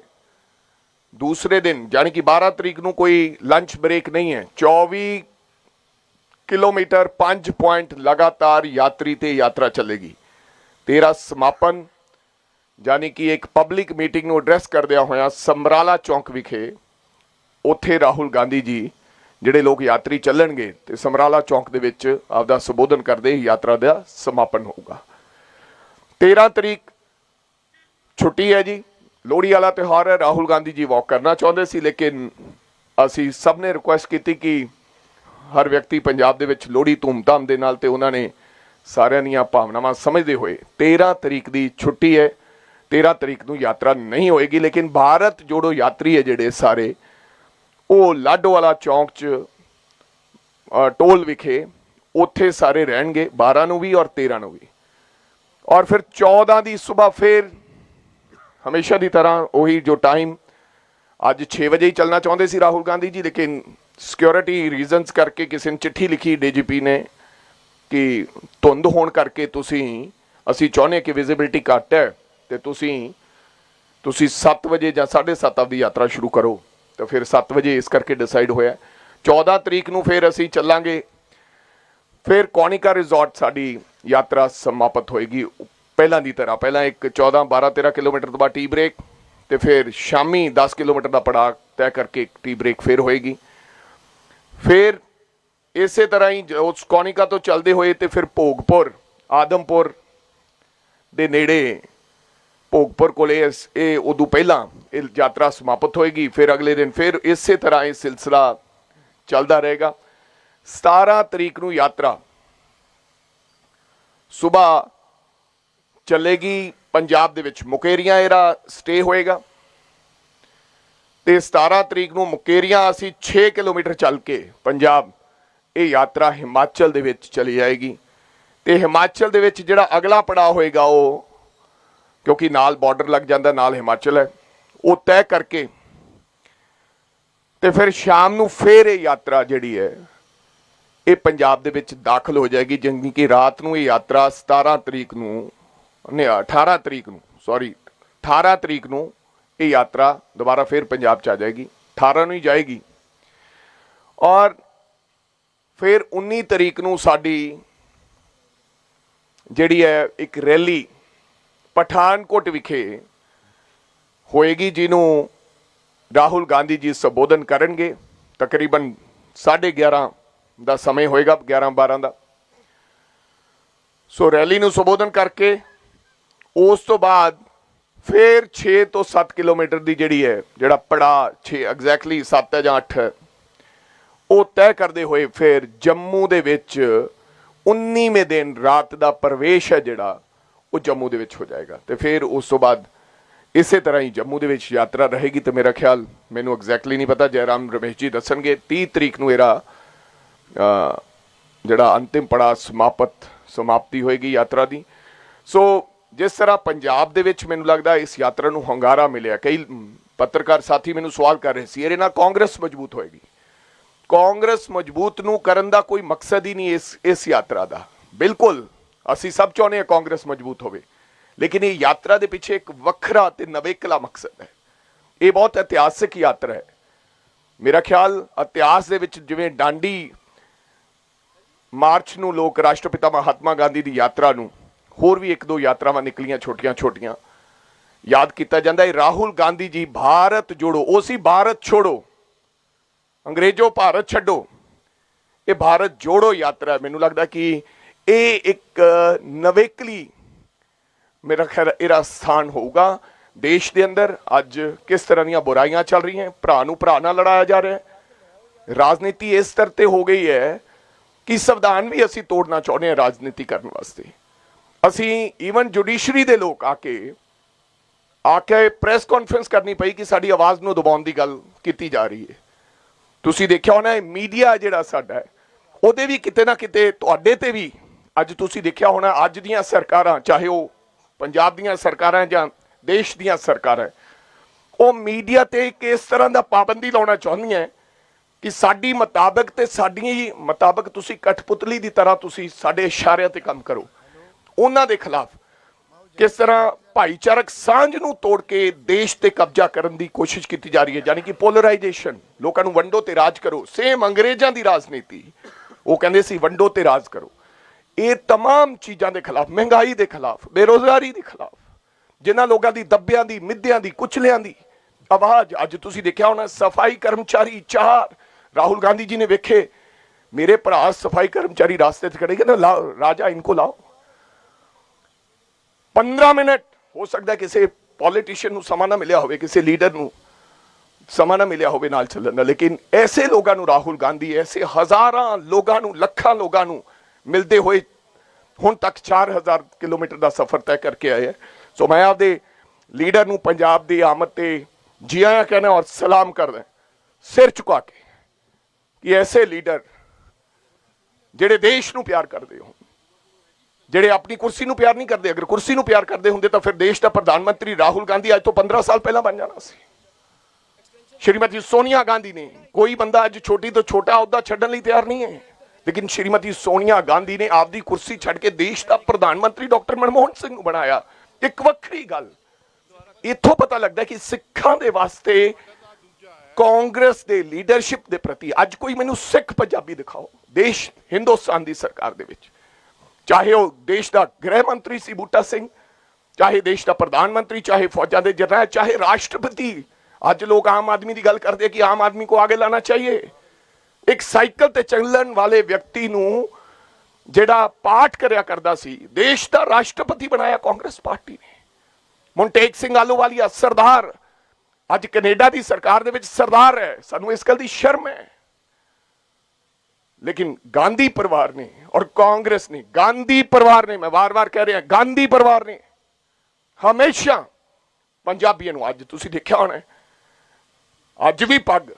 दूसरे दिन, यानी कि 12 तरीक को कोई लंच ब्रेक नहीं है। 24 किलोमीटर 5 पॉइंट लगातार यात्री ते यात्रा चलेगी। 13 समापन, यानी कि एक पब्लिक मीटिंग को एड्रैस करदे होया समराला चौक विखे ਉੱਥੇ ਰਾਹੁਲ ਗਾਂਧੀ ਜੀ ਜਿਹੜੇ ਲੋਕ ਯਾਤਰੀ ਚੱਲਣਗੇ ਤੇ ਸਮਰਾਲਾ ਚੌਂਕ ਦੇ ਵਿੱਚ ਆਪਦਾ ਸੰਬੋਧਨ ਕਰਦੇ ਯਾਤਰਾ ਦਾ ਸਮਾਪਨ ਹੋਊਗਾ। 13 ਤਰੀਕ ਛੁੱਟੀ ਹੈ ਜੀ, ਲੋਹੜੀ ਵਾਲਾ ਤਿਉਹਾਰ ਹੈ। ਰਾਹੁਲ ਗਾਂਧੀ ਜੀ ਵਾਕ ਕਰਨਾ ਚਾਹੁੰਦੇ ਸੀ, ਲੇਕਿਨ ਅਸੀਂ ਸਭ ਨੇ ਰਿਕੁਐਸਟ ਕੀਤੀ ਕਿ ਹਰ ਵਿਅਕਤੀ ਪੰਜਾਬ ਦੇ ਵਿੱਚ ਲੋਹੜੀ ਧੂਮਧਾਮ ਦੇ ਨਾਲ, ਤੇ ਉਹਨਾਂ ਨੇ ਸਾਰਿਆਂ ਦੀਆਂ ਭਾਵਨਾਵਾਂ ਸਮਝਦੇ ਹੋਏ 13 ਤਰੀਕ ਦੀ ਛੁੱਟੀ ਹੈ। 13 ਤਰੀਕ ਨੂੰ ਯਾਤਰਾ ਨਹੀਂ ਹੋਏਗੀ, ਲੇਕਿਨ ਭਾਰਤ ਜੋੜੋ ਯਾਤਰੀ ਹੈ ਜਿਹੜੇ ਸਾਰੇ, ਉਹ ਲਾਡੋਵਾਲਾ ਚੌਂਕ 'ਚ ਟੋਲ ਵਿਖੇ ਉੱਥੇ ਸਾਰੇ ਰਹਿਣਗੇ, 12 ਨੂੰ ਵੀ ਔਰ 13 ਨੂੰ ਵੀ। ਔਰ ਫਿਰ 14 ਦੀ ਸਵੇਰ ਫਿਰ ਹਮੇਸ਼ਾ ਦੀ ਤਰ੍ਹਾਂ ਉਹੀ ਜੋ ਟਾਈਮ, ਅੱਜ 6 ਵਜੇ ਹੀ ਚੱਲਣਾ ਚਾਹੁੰਦੇ ਸੀ ਰਾਹੁਲ ਗਾਂਧੀ ਜੀ, ਲੇਕਿਨ ਸਿਕਿਉਰਿਟੀ ਰੀਜ਼ਨਸ ਕਰਕੇ ਕਿਸੇ ਨੇ ਚਿੱਠੀ ਲਿਖੀ ਡੀਜੀਪੀ ਨੇ ਕਿ ਧੁੰਦ ਹੋਣ ਕਰਕੇ ਅਸੀਂ ਚਾਹੁੰਦੇ ਕਿ ਵਿਜ਼ਿਬਿਲਿਟੀ ਘੱਟ ਹੈ ਤੇ ਤੁਸੀਂ 7 ਵਜੇ ਜਾਂ 7:30 ਆਪਦੀ ਯਾਤਰਾ ਸ਼ੁਰੂ ਕਰੋ। ਤਾਂ ਫਿਰ 7 ਵਜੇ ਇਸ ਕਰਕੇ ਡਿਸਾਈਡ ਹੋਇਆ। 14 ਤਰੀਕ ਨੂੰ ਫਿਰ ਅਸੀਂ ਚੱਲਾਂਗੇ, ਫਿਰ ਕੋਨਿਕਾ ਰਿਜ਼ੋਰਟ ਸਾਡੀ ਯਾਤਰਾ ਸਮਾਪਤ ਹੋਏਗੀ ਪਹਿਲਾਂ ਦੀ ਤਰ੍ਹਾਂ। ਪਹਿਲਾਂ ਇੱਕ 14, 12, 13 ਕਿਲੋਮੀਟਰ ਤੋਂ ਬਾਅਦ ਟੀ ਬ੍ਰੇਕ, ਤੇ ਫਿਰ ਸ਼ਾਮੀ 10 ਕਿਲੋਮੀਟਰ ਦਾ ਪੜਾਅ ਤੈਅ ਕਰਕੇ ਇੱਕ ਟੀ ਬ੍ਰੇਕ ਫਿਰ ਹੋਏਗੀ। ਫਿਰ ਇਸੇ ਤਰ੍ਹਾਂ ਹੀ ਉਸ ਕੋਨਿਕਾ ਤੋਂ ਚੱਲਦੇ ਹੋਏ ਤੇ ਫਿਰ ਭੋਗਪੁਰ, ਆਦਮਪੁਰ ਦੇ ਨੇੜੇ ਭੋਗਪੁਰ ਕੋਲੇ ਇਹ ਉਦੋਂ ਪਹਿਲਾਂ ਇਹ ਯਾਤਰਾ ਸਮਾਪਤ ਹੋਏਗੀ। ਫਿਰ ਅਗਲੇ ਦਿਨ ਫਿਰ ਇਸੇ ਤਰ੍ਹਾਂ ਇਹ ਸਿਲਸਿਲਾ ਚੱਲਦਾ ਰਹੇਗਾ। 17 ਤਰੀਕ ਨੂੰ ਯਾਤਰਾ ਸੁਬਾਹ ਚੱਲੇਗੀ ਪੰਜਾਬ ਦੇ ਵਿੱਚ, ਮੁਕੇਰੀਆਂ ਇਹਦਾ ਸਟੇ ਹੋਏਗਾ। ਤੇ 17 ਤਰੀਕ ਨੂੰ ਮੁਕੇਰੀਆਂ ਅਸੀਂ 6 ਕਿਲੋਮੀਟਰ ਚੱਲ ਕੇ ਪੰਜਾਬ, ਇਹ ਯਾਤਰਾ ਹਿਮਾਚਲ ਦੇ ਵਿੱਚ ਚਲੀ ਜਾਏਗੀ। ਤੇ ਹਿਮਾਚਲ ਦੇ ਵਿੱਚ ਜਿਹੜਾ ਅਗਲਾ ਪੜਾਅ ਹੋਏਗਾ, ਉਹ ਕਿਉਂਕਿ ਨਾਲ ਬਾਰਡਰ ਲੱਗ ਜਾਂਦਾ, ਨਾਲ ਹਿਮਾਚਲ ਹੈ, ਉਹ ਤੈਅ ਕਰਕੇ ਤੇ ਫਿਰ ਸ਼ਾਮ ਨੂੰ ਫਿਰ ਇਹ ਯਾਤਰਾ ਜਿਹੜੀ ਹੈ ਇਹ ਪੰਜਾਬ ਦੇ ਵਿੱਚ ਦਾਖਲ ਹੋ ਜਾਏਗੀ। ਜਿਵੇਂ ਕਿ ਰਾਤ ਨੂੰ ਇਹ ਯਾਤਰਾ 18 ਤਰੀਕ ਨੂੰ ਇਹ ਯਾਤਰਾ ਦੁਬਾਰਾ ਫਿਰ ਪੰਜਾਬ 'ਚ ਆ ਜਾਏਗੀ। 18 ਨੂੰ ਹੀ ਜਾਏਗੀ। ਔਰ ਫਿਰ 19 ਤਰੀਕ ਨੂੰ ਸਾਡੀ ਜਿਹੜੀ ਹੈ ਇੱਕ ਰੈਲੀ ਪਠਾਨਕੋਟ ਵਿਖੇ ਹੋਏਗੀ, ਜਿਹਨੂੰ ਰਾਹੁਲ ਗਾਂਧੀ ਜੀ ਸੰਬੋਧਨ ਕਰਨਗੇ। ਤਕਰੀਬਨ 11:30 ਦਾ ਸਮੇਂ ਹੋਏਗਾ, 11-12 ਦਾ। ਸੋ ਰੈਲੀ ਨੂੰ ਸੰਬੋਧਨ ਕਰਕੇ ਉਸ ਤੋਂ ਬਾਅਦ ਫਿਰ 6 ਤੋਂ 7 ਕਿਲੋਮੀਟਰ ਦੀ ਜਿਹੜਾ ਪੜਾਅ 6 ਐਗਜ਼ੈਕਟਲੀ 7 ਹੈ ਜਾਂ 8 ਹੈ, ਉਹ ਤੈਅ ਕਰਦੇ ਹੋਏ ਫਿਰ ਜੰਮੂ ਦੇ ਵਿੱਚ 19ਵੇਂ ਦਿਨ ਰਾਤ ਦਾ ਪ੍ਰਵੇਸ਼ ਹੈ ਜਿਹੜਾ ਉਹ ਜੰਮੂ ਦੇ ਵਿੱਚ ਹੋ ਜਾਏਗਾ। ਤੇ ਫਿਰ ਉਸ ਤੋਂ ਬਾਅਦ ਇਸੇ ਤਰ੍ਹਾਂ ਹੀ ਜੰਮੂ ਦੇ ਵਿੱਚ ਯਾਤਰਾ ਰਹੇਗੀ। ਤੇ ਮੇਰਾ ਖਿਆਲ, ਮੈਨੂੰ ਐਗਜ਼ੈਕਟਲੀ ਨਹੀਂ ਪਤਾ, ਜੈਰਾਮ ਰਮੇਸ਼ ਜੀ ਦੱਸਣਗੇ, 30 ਤਰੀਕ ਨੂੰ ਇਹਦਾ ਜਿਹੜਾ ਅੰਤਿਮ ਪੜਾਅ ਸਮਾਪਤੀ ਹੋਏਗੀ ਯਾਤਰਾ ਦੀ। ਸੋ ਜਿਸ ਤਰ੍ਹਾਂ ਪੰਜਾਬ ਦੇ ਵਿੱਚ ਮੈਨੂੰ ਲੱਗਦਾ ਇਸ ਯਾਤਰਾ ਨੂੰ ਹੁੰਗਾਰਾ ਮਿਲਿਆ, ਕਈ ਪੱਤਰਕਾਰ ਸਾਥੀ ਮੈਨੂੰ ਸਵਾਲ ਕਰ ਰਹੇ ਸੀ, ਇਹਦੇ ਨਾਲ ਕਾਂਗਰਸ ਮਜ਼ਬੂਤ ਹੋਏਗੀ। ਕਾਂਗਰਸ ਮਜ਼ਬੂਤ ਨੂੰ ਕਰਨ ਦਾ ਕੋਈ ਮਕਸਦ ਹੀ ਨਹੀਂ ਇਸ ਯਾਤਰਾ ਦਾ। ਬਿਲਕੁਲ ਅਸੀਂ ਸਭ ਚਾਹੁੰਦੇ ਹਾਂ ਕਾਂਗਰਸ ਮਜ਼ਬੂਤ ਹੋਵੇ, ਲੇਕਿਨ ਇਹ ਯਾਤਰਾ ਦੇ ਪਿੱਛੇ ਇੱਕ ਵੱਖਰਾ ਤੇ ਨਵੇਕਲਾ ਮਕਸਦ ਹੈ। ਇਹ ਬਹੁਤ ਇਤਿਹਾਸਿਕ ਯਾਤਰਾ ਹੈ। ਮੇਰਾ ਖਿਆਲ ਇਤਿਹਾਸ ਦੇ ਵਿੱਚ ਜਿਵੇਂ ਡਾਂਡੀ ਮਾਰਚ ਨੂੰ ਲੋਕ ਰਾਸ਼ਟਰਪਿਤਾ ਮਹਾਤਮਾ ਗਾਂਧੀ ਦੀ ਯਾਤਰਾ ਨੂੰ, ਹੋਰ ਵੀ 1-2 ਯਾਤਰਾਵਾਂ ਨਿਕਲੀਆਂ ਛੋਟੀਆਂ ਯਾਦ ਕੀਤਾ ਜਾਂਦਾ ਹੈ। ਰਾਹੁਲ ਗਾਂਧੀ ਜੀ ਭਾਰਤ ਜੋੜੋ, ਉਹ ਸੀ ਭਾਰਤ ਛੋੜੋ, ਅੰਗਰੇਜ਼ੋ ਭਾਰਤ ਛੱਡੋ, ਇਹ ਭਾਰਤ ਜੋੜੋ ਯਾਤਰਾ। ਮੈਨੂੰ ਲੱਗਦਾ ਕਿ ਇਹ ਇੱਕ ਨਵੇਕਲੀ, ਮੇਰਾ ਖਿਆਲ ਇਹਦਾ ਸਥਾਨ ਹੋਊਗਾ ਦੇਸ਼ ਦੇ ਅੰਦਰ। ਅੱਜ ਕਿਸ ਤਰ੍ਹਾਂ ਦੀਆਂ ਬੁਰਾਈਆਂ ਚੱਲ ਰਹੀਆਂ, ਭਰਾ ਨੂੰ ਭਰਾ ਨਾਲ ਲੜਾਇਆ ਜਾ ਰਿਹਾ ਹੈ। ਰਾਜਨੀਤੀ ਇਸ ਤਰ੍ਹਾਂ ਤੇ ਹੋ ਗਈ ਹੈ ਕਿ ਸੰਵਿਧਾਨ ਵੀ ਅਸੀਂ ਤੋੜਨਾ ਚਾਹੁੰਦੇ ਹਾਂ ਰਾਜਨੀਤੀ ਕਰਨ ਵਾਸਤੇ। ਅਸੀਂ ਈਵਨ ਜੁਡੀਸ਼ਰੀ ਦੇ ਲੋਕ ਆ ਕੇ ਪ੍ਰੈਸ ਕਾਨਫਰੰਸ ਕਰਨੀ ਪਈ ਕਿ ਸਾਡੀ ਆਵਾਜ਼ ਨੂੰ ਦਬਾਉਣ ਦੀ ਗੱਲ ਕੀਤੀ ਜਾ ਰਹੀ ਹੈ। ਤੁਸੀਂ ਦੇਖਿਆ ਹੋਣਾ ਮੀਡੀਆ ਜਿਹੜਾ ਸਾਡਾ ਹੈ, ਉਹਦੇ ਵੀ ਕਿਤੇ ਨਾ ਕਿਤੇ, ਤੁਹਾਡੇ ਤੇ ਵੀ ਅੱਜ ਤੁਸੀਂ ਦੇਖਿਆ ਹੋਣਾ, ਅੱਜ ਦੀਆਂ ਸਰਕਾਰਾਂ, ਚਾਹੇ ਉਹ ਪੰਜਾਬ ਦੀਆਂ ਸਰਕਾਰਾਂ ਜਾਂ ਦੇਸ਼ ਦੀਆਂ ਸਰਕਾਰਾਂ, ਉਹ ਮੀਡੀਆ ਤੇ ਕਿਸ ਤਰ੍ਹਾਂ ਦਾ ਪਾਬੰਦੀ ਲਾਉਣਾ ਚਾਹੁੰਦੀਆਂ ਕਿ ਸਾਡੀ ਮੁਤਾਬਕ ਤੇ ਸਾਡੀ ਮੁਤਾਬਕ ਤੁਸੀਂ ਕਠਪੁਤਲੀ ਦੀ ਤਰ੍ਹਾਂ ਤੁਸੀਂ ਸਾਡੇ ਇਸ਼ਾਰਿਆਂ ਤੇ ਕੰਮ ਕਰੋ। ਉਹਨਾਂ ਦੇ ਖਿਲਾਫ ਕਿਸ ਤਰ੍ਹਾਂ ਭਾਈਚਾਰਕ ਸਾਂਝ ਨੂੰ ਤੋੜ ਕੇ ਦੇਸ਼ ਤੇ ਕਬਜ਼ਾ ਕਰਨ ਦੀ ਕੋਸ਼ਿਸ਼ ਕੀਤੀ ਜਾ ਰਹੀ ਹੈ, ਯਾਨੀ ਕਿ ਪੋਲਰਾਈਜੇਸ਼ਨ, ਲੋਕਾਂ ਨੂੰ ਵੰਡੋ ਤੇ ਰਾਜ ਕਰੋ। ਸੇਮ ਅੰਗਰੇਜ਼ਾਂ ਦੀ ਰਾਜਨੀਤੀ, ਉਹ ਕਹਿੰਦੇ ਸੀ ਵੰਡੋ ਤੇ ਰਾਜ ਕਰੋ। ਇਹ तमाम ਚੀਜ਼ਾਂ ਦੇ ਖਿਲਾਫ, ਮਹਿੰਗਾਈ ਦੇ ਖਿਲਾਫ, ਬੇਰੋਜ਼ਗਾਰੀ ਦੇ ਖਿਲਾਫ, ਜਿਨ੍ਹਾਂ ਲੋਕਾਂ ਦੀ ਦੱਬਿਆਂ ਦੀ, ਮਿੱਧਿਆਂ ਦੀ, ਕੁਚਲਿਆਂ ਦੀ ਆਵਾਜ਼। ਅੱਜ ਤੁਸੀਂ ਦੇਖਿਆ ਹੋਣਾ ਸਫਾਈ ਕਰਮਚਾਰੀ 4 ਰਾਹੁਲ गांधी जी ने वेखे मेरे भरा सफाई कर्मचारी रास्ते से खड़े ना, लाओ राजा इनको लाओ। 15 मिनट हो सकता है किसी पॉलिटिशियन समा ना मिलिया होवे, किसी लीडर ਨੂੰ ਸਮਾਂ ਨਾ ਮਿਲਿਆ ਹੋਵੇ ਨਾਲ ਚੱਲਣ ਦਾ, ਲੇਕਿਨ ਐਸੇ ਲੋਕਾਂ ਨੂੰ ਰਾਹੁਲ ਗਾਂਧੀ ਐਸੇ ਹਜ਼ਾਰਾਂ ਲੋਕਾਂ ਨੂੰ ਲੱਖਾਂ ਲੋਕਾਂ ਨੂੰ ਮਿਲਦੇ ਹੋਏ ਹੁਣ ਤੱਕ 4000 ਕਿਲੋਮੀਟਰ ਦਾ ਸਫ਼ਰ ਤੈਅ ਕਰਕੇ ਆਏ ਹੈ। ਸੋ ਮੈਂ ਆਪਦੇ ਲੀਡਰ ਨੂੰ ਪੰਜਾਬ ਦੀ ਆਮਦ ਤੇ ਜੀ ਆਇਆਂ ਕਹਿਣਾ ਔਰ ਸਲਾਮ ਕਰਦਾ ਸਿਰ ਝੁਕਾ ਕੇ ਕਿ ਐਸੇ ਲੀਡਰ ਜਿਹੜੇ ਦੇਸ਼ ਨੂੰ ਪਿਆਰ ਕਰਦੇ ਹੋ, ਜਿਹੜੇ ਆਪਣੀ ਕੁਰਸੀ ਨੂੰ ਪਿਆਰ ਨਹੀਂ ਕਰਦੇ, ਅਗਰ ਕੁਰਸੀ ਨੂੰ ਪਿਆਰ ਕਰਦੇ ਹੁੰਦੇ ਤਾਂ ਫਿਰ ਦੇਸ਼ ਦਾ ਪ੍ਰਧਾਨ ਮੰਤਰੀ ਰਾਹੁਲ ਗਾਂਧੀ ਅੱਜ ਤੋਂ 15 ਸਾਲ ਪਹਿਲਾਂ ਬਣ ਜਾਣਾ ਸੀ। श्रीमती सोनिया गांधी ने, कोई बंदा अज छोटी तो छोटा अहुदा छड्डण लई तैयार नहीं है, लेकिन श्रीमती सोनिया गांधी ने आपदी कुर्सी छड्ड के देश का प्रधानमंत्री डॉक्टर मनमोहन सिंह नूं बनाया। एक वक्री गल इत्थों पता लगता है कि सिखां दे वास्ते कांग्रेस दे लीडरशिप दे प्रति अज कोई मैनूं सिख पंजाबी दिखाओ देश हिंदुस्तान दी सरकार दे विच, चाहे वो देश का गृह मंत्री सी बूटा सिंह, चाहे देश का प्रधानमंत्री, चाहे फौजां दे जनरल, चाहे राष्ट्रपति। आज लोग आम आदमी की गल करते हैं कि आम आदमी को आगे लाना चाहिए। एक साइकिल ते चलण वाले व्यक्ति नूं जिहड़ा पाठ करया करदा सी देश का राष्ट्रपति बनाया कांग्रेस पार्टी ने। मुनटेक सिंह आलूवालिया सरदार अज कनेडा की सरकार दे विच सरदार है, सानू इस गल की शर्म है। लेकिन गांधी परिवार ने और कांग्रेस ने, गांधी परिवार ने, मैं बार बार कह रहा गांधी परिवार ने हमेशा पंजाबियों नूं, अज तुसीं देखिया होना अज भी पग,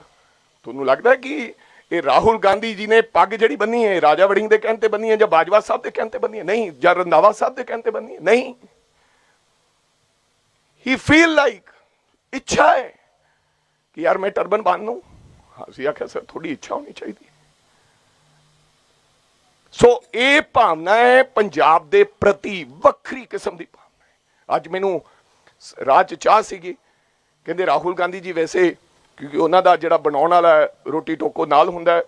तुहानूं लगदा है कि ये राहुल गांधी जी ने पग जिहड़ी बन्नी है राजा वड़िंग के कहने ते बन्नी है, या बाजवा साहब के कहने ते बन्नी है? नहीं। या रंधावा साहब के कहने ते बन्नी है? नहीं। ही फील लाइक, इच्छा है कि यार मैं टर्बन बांध लूं। असीं आख्या सर थोड़ी इच्छा होनी चाहिए। सो ये भावना है पंजाब के प्रति, वक्री किस्म की भावना है। अज मैनूं राह च चाह सीगी, कहंदे राहुल गांधी जी वैसे क्योंकि उन्हों का जोड़ा बनाने वाला रोटी टोको नाल हुंदा है,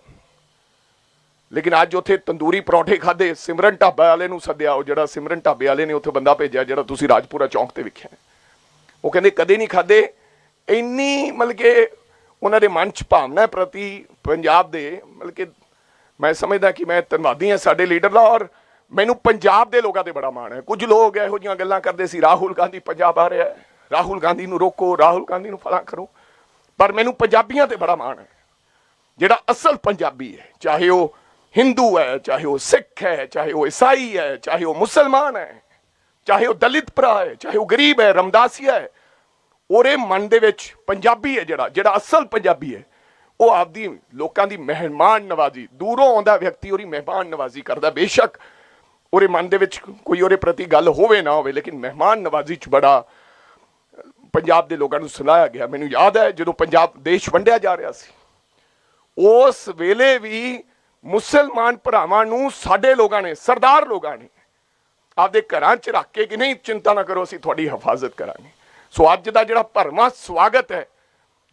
लेकिन अज उत्थे तंदूरी परौंठे खाधे, सिमरन ढाबे वाले नूं सद्दिया, वो जिहड़ा सिमरन ढाबे वाले ने उत्थे बंदा भेजिया जिहड़ा तुसीं राजपुरा चौंक ते वेखिआ, वो कहंदे कदे नहीं खाधे। इन्नी मतलब कि उन्हां दे मन च भावना प्रति पंजाब दे, मतलब कि मैं समझदा कि मैं धन्नवादी हां साडे लीडर दा, और मैनूं पंजाब दे लोकां ते बड़ा माण है। कुछ लोग इहो जिहियां गल्लां करदे सी राहुल गांधी पंजाब आ रहा है, राहुल गांधी नूं रोको, राहुल गांधी नूं फलां करो, पर मैनूं पंजाबियां ते बड़ा माण है। जिहड़ा असल पंजाबी है, चाहे वो हिंदू है, चाहे वो सिख है, चाहे वो ईसाई है, चाहे वो मुसलमान है, चाहे वो दलित भरा है, चाहे वो गरीब है, रमदासिया है, ओरे मन दे विच पंजाबी है जिहड़ा असल पंजाबी है, वो आपदी लोकां दी मेहमान नवाजी, दूरों आउंदा व्यक्ति ओरी मेहमान नवाजी करदा। बेशक ओरे मन दे विच कोई ओरे प्रति गल होवे ना होवे, लेकिन मेहमान नवाजी च बड़ा पंजाब के लोगों को सुनाया गया। मैनू याद है जो पंजाब देश वंडिया जा रहा सी, उस वेले भी मुसलमान भरावां नूं साडे लोगों ने, सरदार लोगों ने आपदे घरां च रख के कि नहीं चिंता ना करो असीं तुहाडी हिफाजत करांगे। सो अज दा जिहड़ा भरवां स्वागत है,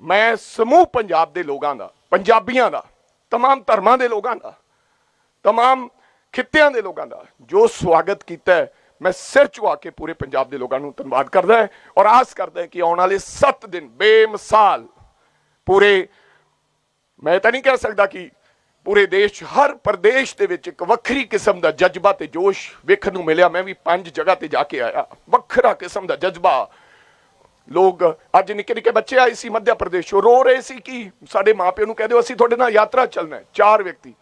मैं समूह पंजाब के लोगों का, पंजाबियों का, तमाम धर्मां के लोगों का, तमाम खित्तियां के लोगों का जो स्वागत किया है, मैं सिर चुका के पूरे पंजाब के लोगों को धन्यवाद करदा है और आस करदा है कि आने वाले 7 दिन बेमिसाल पूरे, मैं तो नहीं कह सकता कि पूरे देश, हर प्रदेश के विच एक वक्री किस्म का जज्बा ते जोश वेखण नूं मिलिया। मैं भी 5 जगह ते जाके आया, वखरा किस्म का जज्बा। लोग अज निक्के निक्के बच्चे आए सी मध्य प्रदेश, रो रहे सी कि साडे माँ प्यो नूं कह दिओ असीं तुहाडे नाल यात्रा चलना है, 4 व्यक्ति।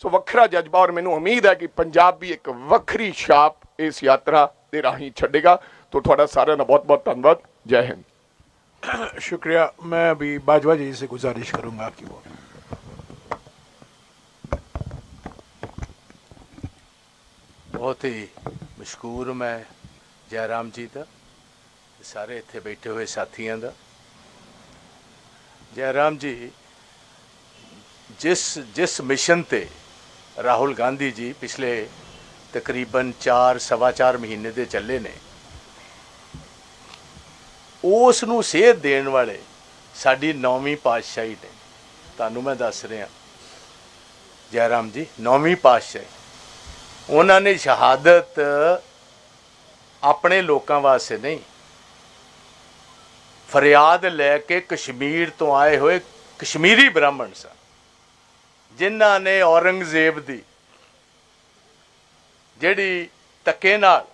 सो वखरा जज्बा, और मैनूं उम्मीद है कि पंजाब भी एक वक्री छाप इस यात्रा के राही छड्डेगा। तो थोड़ा सारे का बहुत बहुत धन्यवाद। जय हिंद। शुक्रिया। मैं अभी बाजवा जी से गुजारिश करूंगा कि वो बहुत ही मशहूर मैं जयराम जी का, सारे इत्थे बैठे हुए साथियों का। जयराम जी जिस मिशन ते राहुल गांधी जी पिछले तकरीबन 4-4.25 महीने दे चले ने, उस नूं सेध देण वाले साडी 9वीं पातशाही ने। तुहानूं मैं दस रहा जयराम जी, 9वीं पातशाही, उन्होंने शहादत अपने लोगों वास्ते नहीं, ਫਰਿਆਦ ਲੈ ਕੇ ਕਸ਼ਮੀਰ ਤੋਂ ਆਏ ਹੋਏ ਕਸ਼ਮੀਰੀ ਬ੍ਰਾਹਮਣ ਸਨ, ਜਿਨ੍ਹਾਂ ਨੇ ਔਰੰਗਜ਼ੇਬ ਦੀ ਜਿਹੜੀ ਧੱਕੇ ਨਾਲ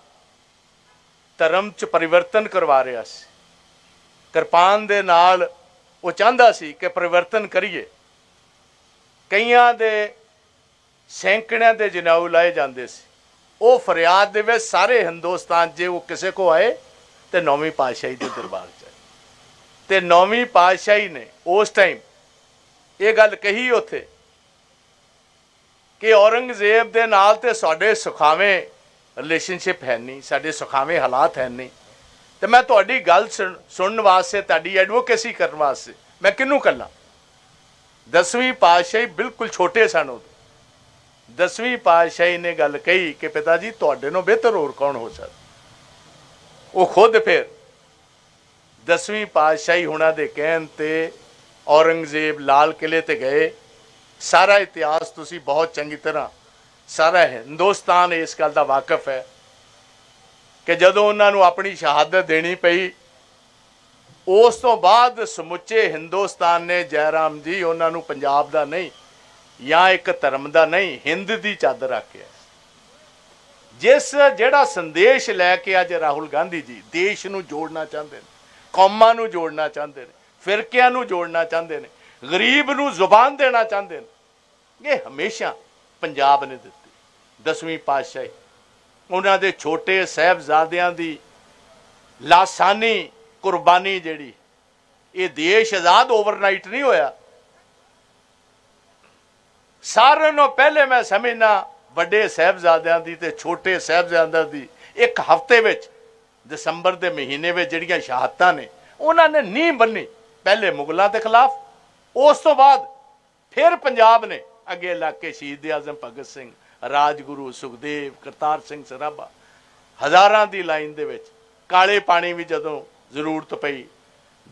ਧਰਮ 'ਚ ਪਰਿਵਰਤਨ ਕਰਵਾ ਰਿਹਾ ਸੀ, ਕਿਰਪਾਨ ਦੇ ਨਾਲ ਉਹ ਚਾਹੁੰਦਾ ਸੀ ਕਿ ਪਰਿਵਰਤਨ ਕਰੀਏ, ਕਈਆਂ ਦੇ ਸੈਂਕੜਿਆਂ ਦੇ ਜਨਾਊ ਲਾਏ ਜਾਂਦੇ ਸੀ। ਉਹ ਫਰਿਆਦ ਦੇ ਵਿੱਚ ਸਾਰੇ ਹਿੰਦੁਸਤਾਨ 'ਚ ਉਹ ਕਿਸੇ ਕੋ ਆਏ ਤੇ ਨੌਵੀਂ ਪਾਤਸ਼ਾਹੀ ਦੇ ਦਰਬਾਰ 'ਚ ਆਏ, ਤੇ ਨੌਵੀਂ ਪਾਤਸ਼ਾਹੀ ਨੇ ਉਸ ਟਾਈਮ ਇਹ ਗੱਲ ਕਹੀ ਉੱਥੇ ਕਿ ਔਰੰਗਜ਼ੇਬ ਦੇ ਨਾਲ ਤੇ ਸਾਡੇ ਸੁਖਾਵੇਂ ਰਿਲੇਸ਼ਨਸ਼ਿਪ ਹੈ ਨਹੀਂ, ਸਾਡੇ ਸੁਖਾਵੇਂ ਹਾਲਾਤ ਹੈ ਨਹੀਂ, ਤੇ ਮੈਂ ਤੁਹਾਡੀ ਗੱਲ ਸੁਣਨ ਵਾਸਤੇ, ਤੁਹਾਡੀ ਐਡਵੋਕੇਸੀ ਕਰਨ ਵਾਸਤੇ ਮੈਂ ਕਿਹਨੂੰ ਕੱਲਾ। 10ਵੀਂ ਪਾਤਸ਼ਾਹੀ ਬਿਲਕੁਲ ਛੋਟੇ ਸਨ ਉਦੋਂ। 10ਵੀਂ ਪਾਤਸ਼ਾਹੀ ਨੇ ਗੱਲ ਕਹੀ ਕਿ ਪਿਤਾ ਜੀ ਤੁਹਾਡੇ ਨਾਲੋਂ ਬਿਹਤਰ ਹੋਰ ਕੌਣ ਹੋ ਸਕਦਾ। ਉਹ ਖੁਦ ਫਿਰ 10ਵੀਂ ਪਾਤਸ਼ਾਹੀ ਹੁਣਾਂ ਦੇ ਕਹਿਣ ਤੇ ਔਰੰਗਜ਼ੇਬ ਲਾਲ ਕਿਲੇ ਤੇ ਗਏ। ਸਾਰਾ ਇਤਿਹਾਸ ਤੁਸੀਂ ਬਹੁਤ ਚੰਗੀ ਤਰ੍ਹਾਂ, ਸਾਰਾ ਹਿੰਦੁਸਤਾਨ ਇਸ ਗੱਲ ਦਾ ਵਾਕਿਫ ਹੈ ਕਿ ਜਦੋਂ ਉਹਨਾਂ ਨੂੰ ਆਪਣੀ ਸ਼ਹਾਦਤ ਦੇਣੀ ਪਈ, ਉਸ ਤੋਂ ਬਾਅਦ ਸਮੁੱਚੇ ਹਿੰਦੁਸਤਾਨ ਨੇ ਜੈਰਾਮ ਜੀ ਉਹਨਾਂ ਨੂੰ ਪੰਜਾਬ ਦਾ ਨਹੀਂ ਜਾਂ ਇੱਕ ਧਰਮ ਦਾ ਨਹੀਂ, ਹਿੰਦ ਦੀ ਚਾਦਰ ਆਖਿਆ। ਜਿਹੜਾ ਸੰਦੇਸ਼ ਲੈ ਕੇ ਅੱਜ ਰਾਹੁਲ ਗਾਂਧੀ ਜੀ ਦੇਸ਼ ਨੂੰ ਜੋੜਨਾ ਚਾਹੁੰਦੇ ਨੇ, ਕੌਮਾਂ ਨੂੰ ਜੋੜਨਾ ਚਾਹੁੰਦੇ ਨੇ, ਫਿਰਕਿਆਂ ਨੂੰ ਜੋੜਨਾ ਚਾਹੁੰਦੇ ਨੇ, ਗਰੀਬ ਨੂੰ ਜ਼ੁਬਾਨ ਦੇਣਾ ਚਾਹੁੰਦੇ ਨੇ, ਇਹ ਹਮੇਸ਼ਾ ਪੰਜਾਬ ਨੇ ਦਿੱਤੀ। 10ਵੀਂ ਪਾਤਸ਼ਾਹੀ ਉਹਨਾਂ ਦੇ ਛੋਟੇ ਸਾਹਿਬਜ਼ਾਦਿਆਂ ਦੀ ਲਾਸਾਨੀ ਕੁਰਬਾਨੀ ਜਿਹੜੀ, ਇਹ ਦੇਸ਼ ਆਜ਼ਾਦ ਓਵਰਨਾਈਟ ਨਹੀਂ ਹੋਇਆ। ਸਾਰਿਆਂ ਨੂੰ ਪਹਿਲੇ ਮੈਂ ਸਮਝਣਾ ਵੱਡੇ ਸਾਹਿਬਜ਼ਾਦਿਆਂ ਦੀ ਤੇ ਛੋਟੇ ਸਾਹਿਬਜ਼ਾਦਿਆਂ ਦੀ ਇੱਕ ਹਫ਼ਤੇ ਵਿੱਚ, ਦਸੰਬਰ ਦੇ ਮਹੀਨੇ ਵਿੱਚ ਜਿਹੜੀਆਂ ਸ਼ਹਾਦਤਾਂ ਨੇ, ਉਹਨਾਂ ਨੇ ਨੀਂਹ ਬੰਨੀ ਪਹਿਲੇ ਮੁਗਲਾਂ ਦੇ ਖਿਲਾਫ, ਉਸ ਤੋਂ ਬਾਅਦ ਫਿਰ ਪੰਜਾਬ ਨੇ ਅੱਗੇ ਲੱਗ ਕੇ ਸ਼ਹੀਦ ਆਜ਼ਮ ਭਗਤ ਸਿੰਘ, ਰਾਜਗੁਰੂ ਸੁਖਦੇਵ, ਕਰਤਾਰ ਸਿੰਘ ਸਰਾਭਾ, ਹਜ਼ਾਰਾਂ ਦੀ ਲਾਈਨ ਦੇ ਵਿੱਚ ਕਾਲੇ ਪਾਣੀ ਵੀ ਜਦੋਂ ਜ਼ਰੂਰਤ ਪਈ,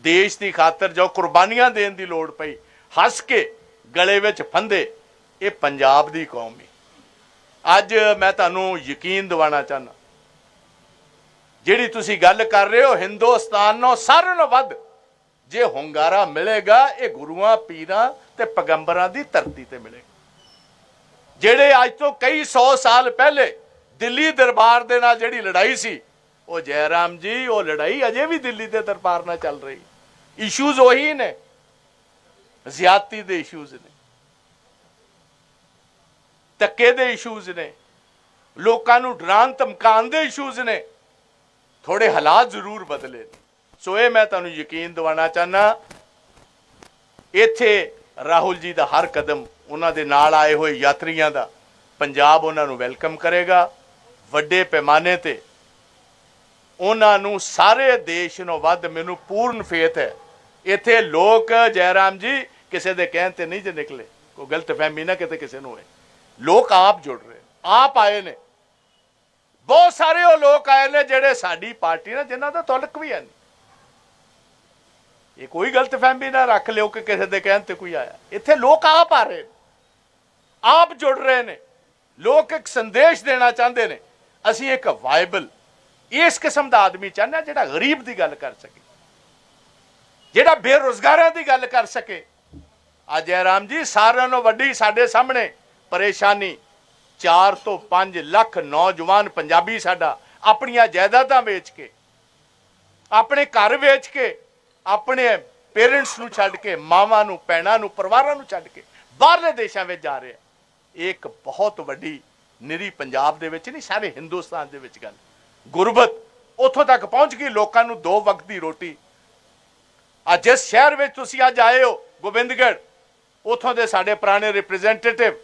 ਦੇਸ਼ ਦੀ ਖਾਤਰ ਜੋ ਕੁਰਬਾਨੀਆਂ ਦੇਣ ਦੀ ਲੋੜ ਪਈ, ਹੱਸ ਕੇ ਗਲੇ ਵਿੱਚ ਫੰਦੇ, ਇਹ ਪੰਜਾਬ ਦੀ ਕੌਮ ਹੈ। ਅੱਜ ਮੈਂ ਤੁਹਾਨੂੰ ਯਕੀਨ ਦਿਵਾਉਣਾ ਚਾਹੁੰਦਾ, ਜਿਹੜੀ ਤੁਸੀਂ ਗੱਲ ਕਰ ਰਹੇ ਹੋ, ਹਿੰਦੁਸਤਾਨ ਨੂੰ ਸਾਰਿਆਂ ਨਾਲੋਂ ਵੱਧ ਜੇ ਹੁੰਗਾਰਾ ਮਿਲੇਗਾ, ਇਹ ਗੁਰੂਆਂ, ਪੀਰਾਂ ਤੇ ਪੈਗੰਬਰਾਂ ਦੀ ਧਰਤੀ ਤੇ ਮਿਲੇਗਾ। ਜਿਹੜੇ ਅੱਜ ਤੋਂ ਕਈ 100 ਸਾਲ ਪਹਿਲੇ ਦਿੱਲੀ ਦਰਬਾਰ ਦੇ ਨਾਲ ਜਿਹੜੀ ਲੜਾਈ ਸੀ, ਉਹ ਜੈਰਾਮ ਜੀ, ਉਹ ਲੜਾਈ ਅਜੇ ਵੀ ਦਿੱਲੀ ਦੇ ਦਰਬਾਰ ਨਾਲ ਚੱਲ ਰਹੀ। ਇਸ਼ੂਜ਼ ਉਹੀ ਨੇ, ਜ਼ਿਆਦਤੀ ਦੇ ਇਸ਼ੂਜ਼ ਨੇ, ਧੱਕੇ ਦੇ ਇਸ਼ੂਜ਼ ਨੇ, ਲੋਕਾਂ ਨੂੰ ਡਰਾਉਣ ਧਮਕਾਉਣ ਦੇ ਇਸ਼ੂਜ਼ ਨੇ। ਥੋੜੇ ਹਾਲਾਤ ਜ਼ਰੂਰ ਬਦਲੇ। ਸੋ ਇਹ ਮੈਂ ਤੁਹਾਨੂੰ ਯਕੀਨ ਦਿਵਾਉਣਾ ਚਾਹੁੰਦਾ, ਇੱਥੇ ਰਾਹੁਲ ਜੀ ਦਾ ਹਰ ਕਦਮ, ਉਹਨਾਂ ਦੇ ਨਾਲ ਆਏ ਹੋਏ ਯਾਤਰੀਆਂ ਦਾ, ਪੰਜਾਬ ਉਹਨਾਂ ਨੂੰ ਵੈਲਕਮ ਕਰੇਗਾ ਵੱਡੇ ਪੈਮਾਨੇ ਤੇ। ਉਹਨਾਂ ਨੂੰ ਸਾਰੇ ਦੇਸ਼ ਨੂੰ ਵੱਧ ਮੈਨੂੰ ਪੂਰਨ ਫੇਥ ਹੈ। ਇੱਥੇ ਲੋਕ ਜੈਰਾਮ ਜੀ ਕਿਸੇ ਦੇ ਕਹਿਣ ਤੇ ਨਹੀਂ ਜੇ ਨਿਕਲੇ, ਕੋਈ ਗਲਤਫਹਿਮੀ ਨਾ ਕਿਤੇ ਕਿਸੇ ਨੂੰ ਹੋਏ। ਲੋਕ ਆਪ ਜੁੜ ਰਹੇ, ਆਪ ਆਏ ਨੇ। ਬਹੁਤ ਸਾਰੇ ਉਹ ਲੋਕ ਆਏ ਨੇ ਜਿਹੜੇ ਸਾਡੀ ਪਾਰਟੀ ਨਾਲ, ਜਿਨ੍ਹਾਂ ਦਾ ਤਾਲੁਕ ਵੀ ਹੈ ਨਹੀਂ। ਇਹ ਕੋਈ ਗਲਤਫਹਿਮੀ ਨਾ ਰੱਖ ਲਿਓ ਕਿ ਕਿਸੇ ਦੇ ਕਹਿਣ ਤੇ ਕੋਈ ਆਇਆ। ਇੱਥੇ ਲੋਕ ਆਪ ਆ ਰਹੇ, ਆਪ ਜੁੜ ਰਹੇ ਨੇ। ਲੋਕ ਇੱਕ ਸੰਦੇਸ਼ ਦੇਣਾ ਚਾਹੁੰਦੇ ਨੇ, ਅਸੀਂ ਇੱਕ ਵਾਇਬਲ ਇਸ ਕਿਸਮ ਦਾ ਆਦਮੀ ਚਾਹੁੰਦੇ ਹਾਂ ਜਿਹੜਾ ਗਰੀਬ ਦੀ ਗੱਲ ਕਰ ਸਕੇ, ਜਿਹੜਾ ਬੇਰੁਜ਼ਗਾਰਾਂ ਦੀ ਗੱਲ ਕਰ ਸਕੇ। ਅੱਜ ਜੈਰਾਮ ਜੀ ਸਾਰਿਆਂ ਨੂੰ ਵੱਡੀ ਸਾਡੇ ਸਾਹਮਣੇ ਪਰੇਸ਼ਾਨੀ, 4 ਤੋਂ 5 ਲੱਖ ਨੌਜਵਾਨ ਪੰਜਾਬੀ ਸਾਡਾ ਆਪਣੀਆਂ ਜਾਇਦਾਦਾਂ ਵੇਚ ਕੇ, ਆਪਣੇ ਘਰ ਵੇਚ ਕੇ, ਆਪਣੇ ਪੇਰੈਂਟਸ ਨੂੰ ਛੱਡ ਕੇ, ਮਾਵਾਂ ਨੂੰ, ਭੈਣਾਂ ਨੂੰ, ਪਰਿਵਾਰਾਂ ਨੂੰ ਛੱਡ ਕੇ ਬਾਹਰਲੇ ਦੇਸ਼ਾਂ ਵਿੱਚ ਜਾ ਰਿਹਾ। ਇਹ ਇੱਕ ਬਹੁਤ ਵੱਡੀ, ਨਿਰੀ ਪੰਜਾਬ ਦੇ ਵਿੱਚ ਨਹੀਂ, ਸਾਰੇ ਹਿੰਦੁਸਤਾਨ ਦੇ ਵਿੱਚ ਗੱਲ। ਗੁਰਬਤ ਉੱਥੋਂ ਤੱਕ ਪਹੁੰਚ ਗਈ, ਲੋਕਾਂ ਨੂੰ 2 ਵਕਤ ਦੀ ਰੋਟੀ। ਅੱਜ ਜਿਸ ਸ਼ਹਿਰ ਵਿੱਚ ਤੁਸੀਂ ਅੱਜ ਆਏ ਹੋ, ਗੋਬਿੰਦਗੜ੍ਹ, ਉੱਥੋਂ ਦੇ ਸਾਡੇ ਪੁਰਾਣੇ ਰਿਪਰੈਜ਼ੈਂਟੇਟਿਵ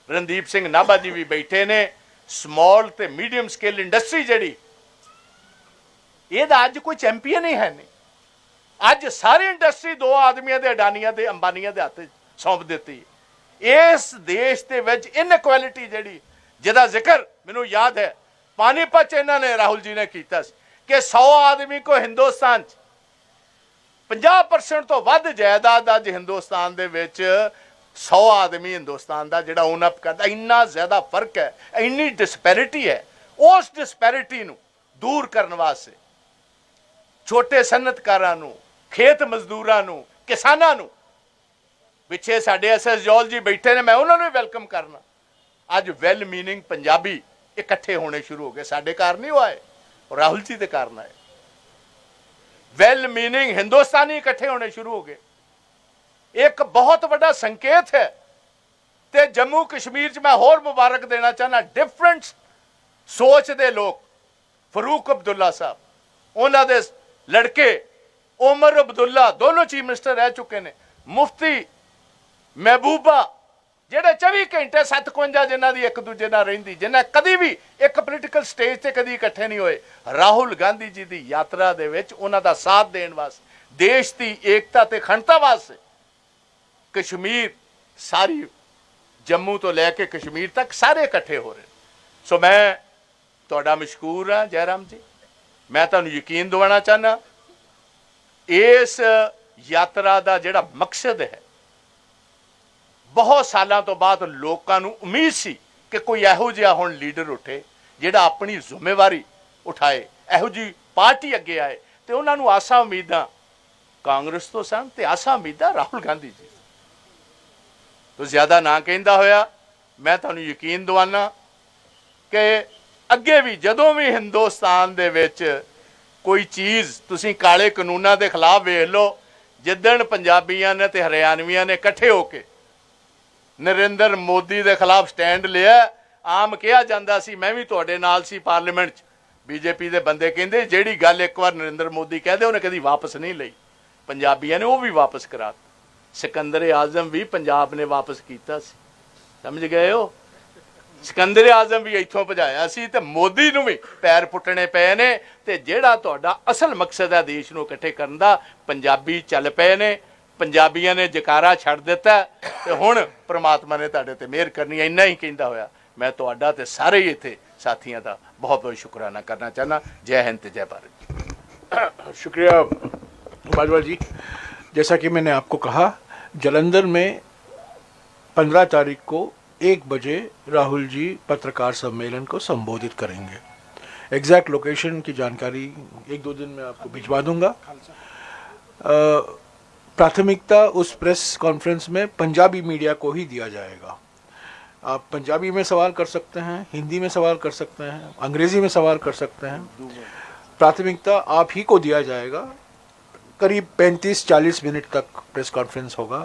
ਰਣਦੀਪ ਸਿੰਘ ਨਾਭਾ ਜੀ ਵੀ ਬੈਠੇ ਨੇ। ਸਮਾਲ ਤੇ ਮੀਡੀਅਮ ਸਕੇਲ ਇੰਡਸਟਰੀ ਜਿਹੜੀ, ਇਹਦਾ ਅੱਜ ਕੋਈ ਚੈਂਪੀਅਨ ਹੀ ਹੈ ਨਹੀਂ। ਅੱਜ ਸਾਰੀ ਇੰਡਸਟਰੀ 2 ਆਦਮੀਆਂ ਦੇ, ਅਡਾਨੀਆਂ ਦੇ, ਅੰਬਾਨੀਆਂ ਦੇ ਹੱਥ ਸੌਂਪ ਦਿੱਤੀ। ਇਸ ਦੇਸ਼ ਦੇ ਵਿੱਚ ਇਨਇਕੁਐਲਿਟੀ ਜਿਹੜੀ, ਜਿਹਦਾ ਜ਼ਿਕਰ ਮੈਨੂੰ ਯਾਦ ਹੈ ਪਾਣੀਪਤ 'ਚ ਇਹਨਾਂ ਨੇ, ਰਾਹੁਲ ਜੀ ਨੇ ਕੀਤਾ ਸੀ ਕਿ 100 ਆਦਮੀ ਕੋ ਹਿੰਦੁਸਤਾਨ 'ਚ 50% ਤੋਂ ਵੱਧ ਜਾਇਦਾਦ ਅੱਜ ਹਿੰਦੁਸਤਾਨ ਦੇ ਵਿੱਚ 100 ਆਦਮੀ ਹਿੰਦੁਸਤਾਨ ਦਾ ਜਿਹੜਾ ਓਨ ਅਪ ਕਰਦਾ। ਇੰਨਾ ਜ਼ਿਆਦਾ ਫਰਕ ਹੈ, ਇੰਨੀ ਡਿਸਪੈਰਿਟੀ ਹੈ। ਉਸ ਡਿਸਪੈਰਿਟੀ ਨੂੰ ਦੂਰ ਕਰਨ ਵਾਸਤੇ ਛੋਟੇ ਸਨਅਤਕਾਰਾਂ ਨੂੰ, ਖੇਤ ਮਜ਼ਦੂਰਾਂ ਨੂੰ, ਕਿਸਾਨਾਂ ਨੂੰ। ਪਿੱਛੇ ਸਾਡੇ ਐਸਐਸ ਜੌਲ ਜੀ ਬੈਠੇ ਨੇ, ਮੈਂ ਉਹਨਾਂ ਨੂੰ ਵੀ ਵੈਲਕਮ ਕਰਨਾ। ਅੱਜ ਵੈਲ ਮੀਨਿੰਗ ਪੰਜਾਬੀ ਇਕੱਠੇ ਹੋਣੇ ਸ਼ੁਰੂ ਹੋ ਗਏ। ਸਾਡੇ ਕਾਰਨ ਨਹੀਂ ਹੋਏ, ਰਾਹੁਲ ਜੀ ਦੇ ਕਾਰਨ ਆਏ। ਵੈਲ ਮੀਨਿੰਗ ਹਿੰਦੁਸਤਾਨੀ ਇਕੱਠੇ ਹੋਣੇ ਸ਼ੁਰੂ ਹੋ ਗਏ। ਇੱਕ ਬਹੁਤ ਵੱਡਾ ਸੰਕੇਤ ਹੈ। ਤੇ ਜੰਮੂ ਕਸ਼ਮੀਰ 'ਚ ਮੈਂ ਹੋਰ ਮੁਬਾਰਕ ਦੇਣਾ ਚਾਹੁੰਦਾ, ਡਿਫਰੈਂਟ ਸੋਚ ਦੇ ਲੋਕ, ਫਰੂਕ ਅਬਦੁੱਲਾ ਸਾਹਿਬ, ਉਹਨਾਂ ਦੇ ਲੜਕੇ ਉਮਰ ਅਬਦੁੱਲਾ, ਦੋਨੋਂ ਚੀਫ ਮਿਨਿਸਟਰ ਰਹਿ ਚੁੱਕੇ ਨੇ, ਮੁਫਤੀ ਮਹਿਬੂਬਾ, ਜਿਹੜੇ 24 ਘੰਟੇ 57 ਜਿਨ੍ਹਾਂ ਦੀ ਇੱਕ ਦੂਜੇ ਨਾਲ ਰਹਿੰਦੀ, ਜਿਨ੍ਹਾਂ ਕਦੀ ਵੀ ਇੱਕ ਪੋਲੀਟੀਕਲ ਸਟੇਜ ਤੇ ਕਦੀ ਇਕੱਠੇ ਨਹੀਂ ਹੋਏ, ਰਾਹੁਲ ਗਾਂਧੀ ਜੀ ਦੀ ਯਾਤਰਾ ਦੇ ਵਿੱਚ ਉਹਨਾਂ ਦਾ ਸਾਥ ਦੇਣ ਵਾਸਤੇ, ਦੇਸ਼ ਦੀ ਏਕਤਾ ਤੇ ਅਖੰਡਤਾ ਵਾਸਤੇ ਕਸ਼ਮੀਰ, ਸਾਰੀ ਜੰਮੂ ਤੋਂ ਲੈ ਕੇ ਕਸ਼ਮੀਰ ਤੱਕ ਸਾਰੇ ਇਕੱਠੇ ਹੋ ਰਹੇ। ਸੋ ਮੈਂ ਤੁਹਾਡਾ ਮਸ਼ਕੂਰ ਹਾਂ ਜੈਰਾਮ ਜੀ। ਮੈਂ ਤੁਹਾਨੂੰ ਯਕੀਨ ਦਿਵਾਉਣਾ ਚਾਹੁੰਦਾ, ਇਸ ਯਾਤਰਾ ਦਾ ਜਿਹੜਾ ਮਕਸਦ ਹੈ, ਬਹੁਤ ਸਾਲਾਂ ਤੋਂ ਬਾਅਦ ਲੋਕਾਂ ਨੂੰ ਉਮੀਦ ਸੀ ਕਿ ਕੋਈ ਇਹੋ ਜਿਹਾ ਹੁਣ ਲੀਡਰ ਉੱਠੇ ਜਿਹੜਾ ਆਪਣੀ ਜ਼ਿੰਮੇਵਾਰੀ ਉਠਾਏ, ਇਹੋ ਜਿਹੀ ਪਾਰਟੀ ਅੱਗੇ ਆਏ। ਤੇ ਉਹਨਾਂ ਨੂੰ ਆਸਾਂ ਉਮੀਦਾਂ ਕਾਂਗਰਸ ਤੋਂ ਸਨ ਤੇ ਆਸਾਂ ਉਮੀਦਾਂ ਰਾਹੁਲ ਗਾਂਧੀ ਜੀ ਤੋਂ। ਜ਼ਿਆਦਾ ਨਾ ਕਹਿੰਦਾ ਹੋਇਆ, ਮੈਂ ਤੁਹਾਨੂੰ ਯਕੀਨ ਦਿਵਾਨਾ ਕਿ ਅੱਗੇ ਵੀ ਜਦੋਂ ਵੀ ਹਿੰਦੁਸਤਾਨ ਦੇ ਵਿੱਚ ਕੋਈ ਚੀਜ਼, ਤੁਸੀਂ ਕਾਲੇ ਕਾਨੂੰਨਾਂ ਦੇ ਖਿਲਾਫ ਵੇਖ ਲਓ, ਜਿੱਦਣ ਪੰਜਾਬੀਆਂ ਨੇ ਤੇ ਹਰਿਆਣਵੀਆਂ ਨੇ ਇਕੱਠੇ ਹੋ ਕੇ ਨਰਿੰਦਰ ਮੋਦੀ ਦੇ ਖਿਲਾਫ ਸਟੈਂਡ ਲਿਆ, ਆਮ ਕਿਹਾ ਜਾਂਦਾ ਸੀ, ਮੈਂ ਵੀ ਤੁਹਾਡੇ ਨਾਲ ਸੀ ਪਾਰਲੀਮੈਂਟ 'ਚ, ਬੀਜੇਪੀ ਦੇ ਬੰਦੇ ਕਹਿੰਦੇ ਜਿਹੜੀ ਗੱਲ ਇੱਕ ਵਾਰ ਨਰਿੰਦਰ ਮੋਦੀ ਕਹਦੇ ਉਹਨੇ ਕਦੀ ਵਾਪਸ ਨਹੀਂ ਲਈ। ਪੰਜਾਬੀਆਂ ਨੇ ਉਹ ਵੀ ਵਾਪਸ ਕਰਾ ਦਿੱਤਾ। ਸਿਕੰਦਰ ਆਜ਼ਮ ਵੀ ਪੰਜਾਬ ਨੇ ਵਾਪਸ ਕੀਤਾ ਸੀ, ਸਮਝ ਗਏ ਹੋ? ਸਿਕੰਦਰ ਆਜ਼ਮ ਵੀ ਇੱਥੋਂ ਭਜਾਇਆ ਸੀ ਤੇ ਮੋਦੀ ਨੂੰ ਵੀ ਪੈਰ ਪੁੱਟਣੇ ਪਏ ਨੇ। ਤੇ ਜਿਹੜਾ ਤੁਹਾਡਾ ਅਸਲ ਮਕਸਦ ਹੈ ਦੇਸ਼ ਨੂੰ ਇਕੱਠੇ ਕਰਨ ਦਾ, ਪੰਜਾਬੀ ਚੱਲ ਪਏ ਨੇ, ਪੰਜਾਬੀਆਂ ਨੇ ਜਕਾਰਾ ਛੱਡ ਦਿੱਤਾ ਤੇ ਹੁਣ ਪ੍ਰਮਾਤਮਾ ਨੇ ਤੁਹਾਡੇ ਤੇ ਮਿਹਰ ਕਰਨੀ ਹੈ। ਇੰਨਾ ਹੀ ਕਹਿੰਦਾ ਹੋਇਆ ਮੈਂ ਤੁਹਾਡਾ ਤੇ ਸਾਰੇ ਹੀ ਇੱਥੇ ਸਾਥੀਆਂ ਦਾ बहुत बहुत शुक्राना करना चाहना। जय हिंद, जय भारत। शुक्रिया बाजवा जी। जैसा कि मैंने आपको कहा, जालंधर में 15 तारीख को 1 बजे राहुल जी पत्रकार सम्मेलन को संबोधित करेंगे। एग्जैक्ट लोकेशन की जानकारी 1-2 दिन में आपको भिजवा दूंगा। प्राथमिकता उस प्रेस कॉन्फ्रेंस में पंजाबी मीडिया को ही दिया जाएगा। आप पंजाबी में सवाल कर सकते हैं, हिंदी में सवाल कर सकते हैं, अंग्रेज़ी में सवाल कर सकते हैं। प्राथमिकता आप ही को दिया जाएगा। करीब 35-40 मिनट तक प्रेस कॉन्फ्रेंस होगा।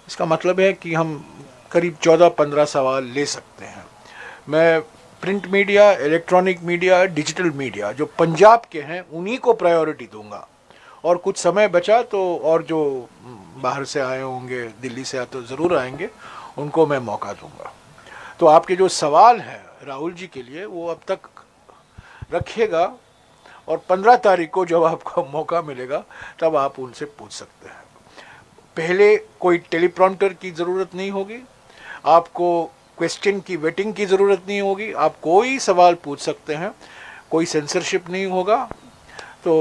इसका मतलब है कि हम करीब 14-15 सवाल ले सकते हैं। मैं print media, electronic media, digital media जो पंजाब के हैं उन्हीं को प्रायोरिटी दूंगा, और कुछ समय बचा तो और जो बाहर से आए होंगे, दिल्ली से तो ज़रूर आएंगे, उनको मैं मौका दूंगा। तो आपके जो सवाल हैं राहुल जी के लिए वो अब तक रखिएगा, और 15 तारीख को जब आपको मौका मिलेगा तब आप उनसे पूछ सकते हैं। पहले कोई टेलीप्रॉम्प्टर की ज़रूरत नहीं होगी, आपको क्वेश्चन की वेटिंग की ज़रूरत नहीं होगी, आप कोई सवाल पूछ सकते हैं, कोई सेंसरशिप नहीं होगा। तो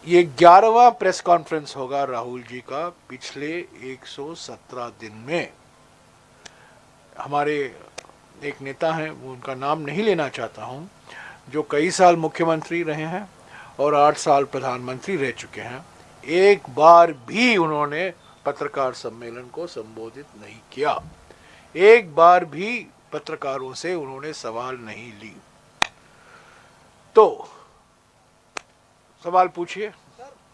ये 11वां प्रेस कॉन्फ्रेंस होगा राहुल जी का पिछले 117 दिन में। हमारे एक नेता हैं, उनका नाम नहीं लेना चाहता हूँ, जो कई साल मुख्यमंत्री रहे हैं और 8 साल प्रधानमंत्री रह चुके हैं, एक बार भी उन्होंने पत्रकार सम्मेलन को संबोधित नहीं किया। एक बार भी पत्रकारों से उन्होंने सवाल नहीं ली। तो सवाल पूछिए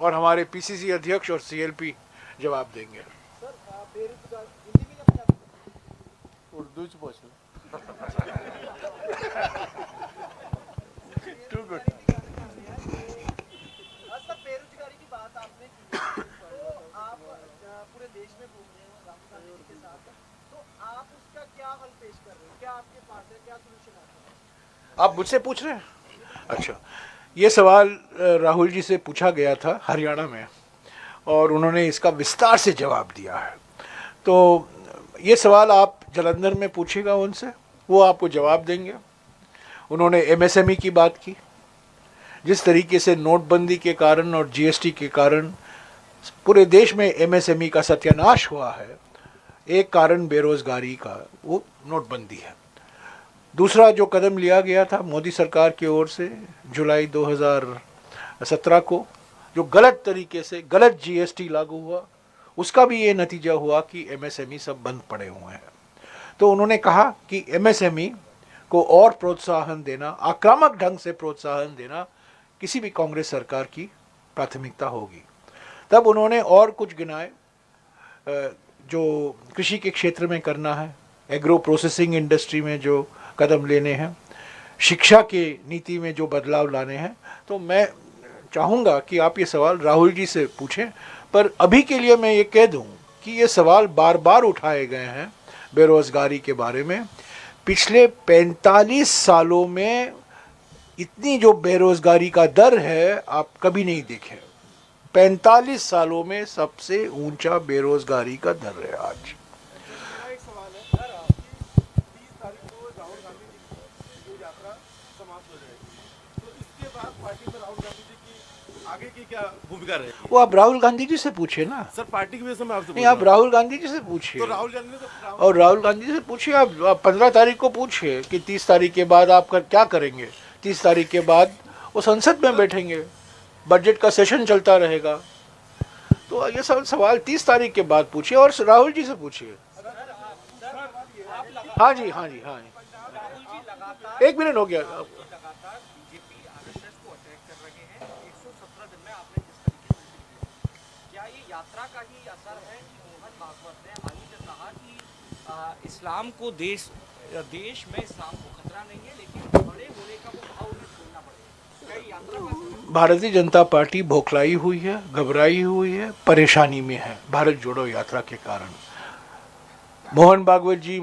और हमारे पीसीसी अध्यक्ष और सीएलपी जवाब देंगे। उर्दू च पूछ लो। To good. सर, बेरोजगारी की बात आपने की, तो आप पूरे देश में घूम रहे हो राहुल गांधी जी के साथ, तो आप उसका क्या हल पेश कर रहे हो? क्या आपके पास है, क्या सोल्यूशन आता है? आप मुझसे पूछ रहे हैं? अच्छा, ये सवाल राहुल जी से पूछा गया था हरियाणा में, और उन्होंने इसका विस्तार से जवाब दिया है। तो ये सवाल आप जालंधर में पूछिएगा उनसे, वो आपको जवाब देंगे। उन्होंने एमएसएमई की बात की। जिस तरीके से नोटबंदी के कारण और जीएसटी के कारण पूरे देश में एमएसएमई का सत्यानाश हुआ है, एक कारण बेरोजगारी का वो नोटबंदी है। दूसरा जो कदम लिया गया था मोदी सरकार की ओर से जुलाई 2017 को, जो गलत तरीके से गलत जीएसटी लागू हुआ, उसका भी ये नतीजा हुआ कि एमएसएमई सब बंद पड़े हुए हैं। तो उन्होंने कहा कि एमएसएमई को और प्रोत्साहन देना, आक्रामक ढंग से प्रोत्साहन देना किसी भी कांग्रेस सरकार की प्राथमिकता होगी। तब उन्होंने और कुछ गिनाए जो कृषि के क्षेत्र में करना है, एग्रो प्रोसेसिंग इंडस्ट्री में जो कदम लेने हैं, शिक्षा के नीति में जो बदलाव लाने हैं। तो मैं चाहूँगा कि आप ये सवाल राहुल जी से पूछें, पर अभी के लिए मैं ये कह दूं कि ये सवाल बार बार उठाए गए हैं बेरोजगारी के बारे में। पिछले 45 सालों में इतनी जो बेरोजगारी का दर है आप कभी नहीं देखे। 45 सालों में सबसे ऊंचा बेरोजगारी का दर है आज। मेरा एक सवाल है सर, आपकी 30 तारीख को राहुल गांधी जी की जो यात्रा समाप्त हो जाएगी, तो इसके बाद पार्टी में राहुल गांधी जी की आगे की क्या भूमिका रहेगी? वो आप राहुल गांधी जी से पूछिए ना। सर पार्टी की वजह से मैं आपसे नहीं, आप राहुल गांधी जी से पूछिए। तो राहुल गांधी ने तो और राहुल गांधी से पूछिए, आप 15 तारीख को पूछिए कि 30 तारीख के बाद आप क्या करेंगे। 30 तारीख के बाद वो संसद में बैठेंगे, बजट का सेशन चलता रहेगा। तो ये सब सवाल 30 तारीख के बाद पूछिए और राहुल जी से पूछिए। हाँ जी, हाँ जी, हाँ जी, 1 मिनट हो गया। इस्लाम को देश में इस्लाम को खतरा नहीं है, लेकिन बड़े होने का वो भाव उन्हें छोड़ना पड़ेगा। क्या ये यात्रा का भारतीय जनता पार्टी बौखलाई हुई है, घबराई हुई है, परेशानी में है भारत जोड़ो यात्रा के कारण। मोहन भागवत जी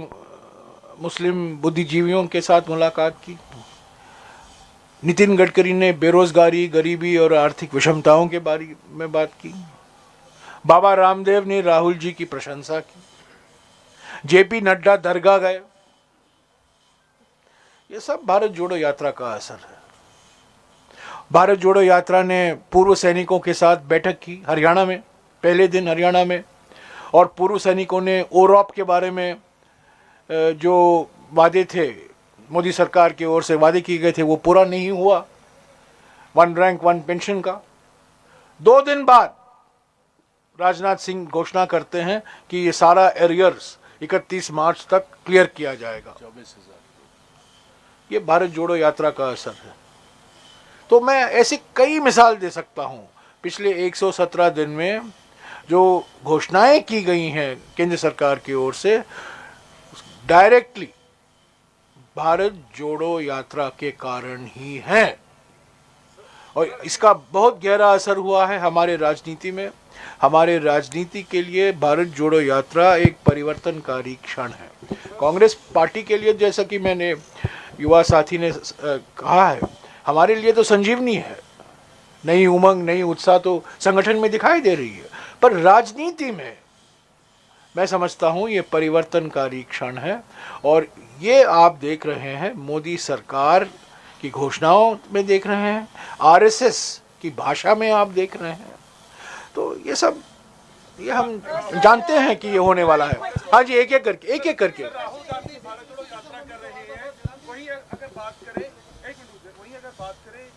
मुस्लिम बुद्धिजीवियों के साथ मुलाकात की। नितिन गडकरी ने बेरोजगारी, गरीबी और आर्थिक विषमताओं के बारे में बात की। बाबा रामदेव ने राहुल जी की प्रशंसा की। जेपी नड्डा दरगाह गए। ये सब भारत जोड़ो यात्रा का असर है। भारत जोड़ो यात्रा ने पूर्व सैनिकों के साथ बैठक की हरियाणा में, पहले दिन हरियाणा में, और पूर्व सैनिकों ने ओरॉप के बारे में जो वादे थे मोदी सरकार की ओर से वादे किए गए थे वो पूरा नहीं हुआ। 1 रैंक 1 पेंशन का 2 दिन बाद राजनाथ सिंह घोषणा करते हैं कि ये सारा एरियर्स 31 मार्च तक क्लियर किया जाएगा। 24,000। ये भारत जोड़ो यात्रा का असर है। तो मैं ऐसी कई मिसाल दे सकता हूं। पिछले 117 दिन में जो घोषणाएं की गई हैं केंद्र सरकार की ओर से, डायरेक्टली भारत जोड़ो यात्रा के कारण ही है। और इसका बहुत गहरा असर हुआ है हमारे राजनीति में। हमारे राजनीति के लिए भारत जोड़ो यात्रा एक परिवर्तनकारी क्षण है। कांग्रेस पार्टी के लिए, जैसा कि मैंने युवा साथी ने कहा है, हमारे लिए तो संजीवनी है। नई उमंग, नई उत्साह तो संगठन में दिखाई दे रही है, पर राजनीति में मैं समझता हूं ये परिवर्तनकारी क्षण है। और ये आप देख रहे हैं मोदी सरकार की घोषणाओं में देख रहे हैं, आरएसएस की भाषा में आप देख रहे हैं। तो ये सब ये हम जानते हैं कि ये होने वाला है। हाँ जी, एक एक करके राहुल गांधी भारत जोड़ो यात्रा कर रहे हैं। वहीं अगर बात करें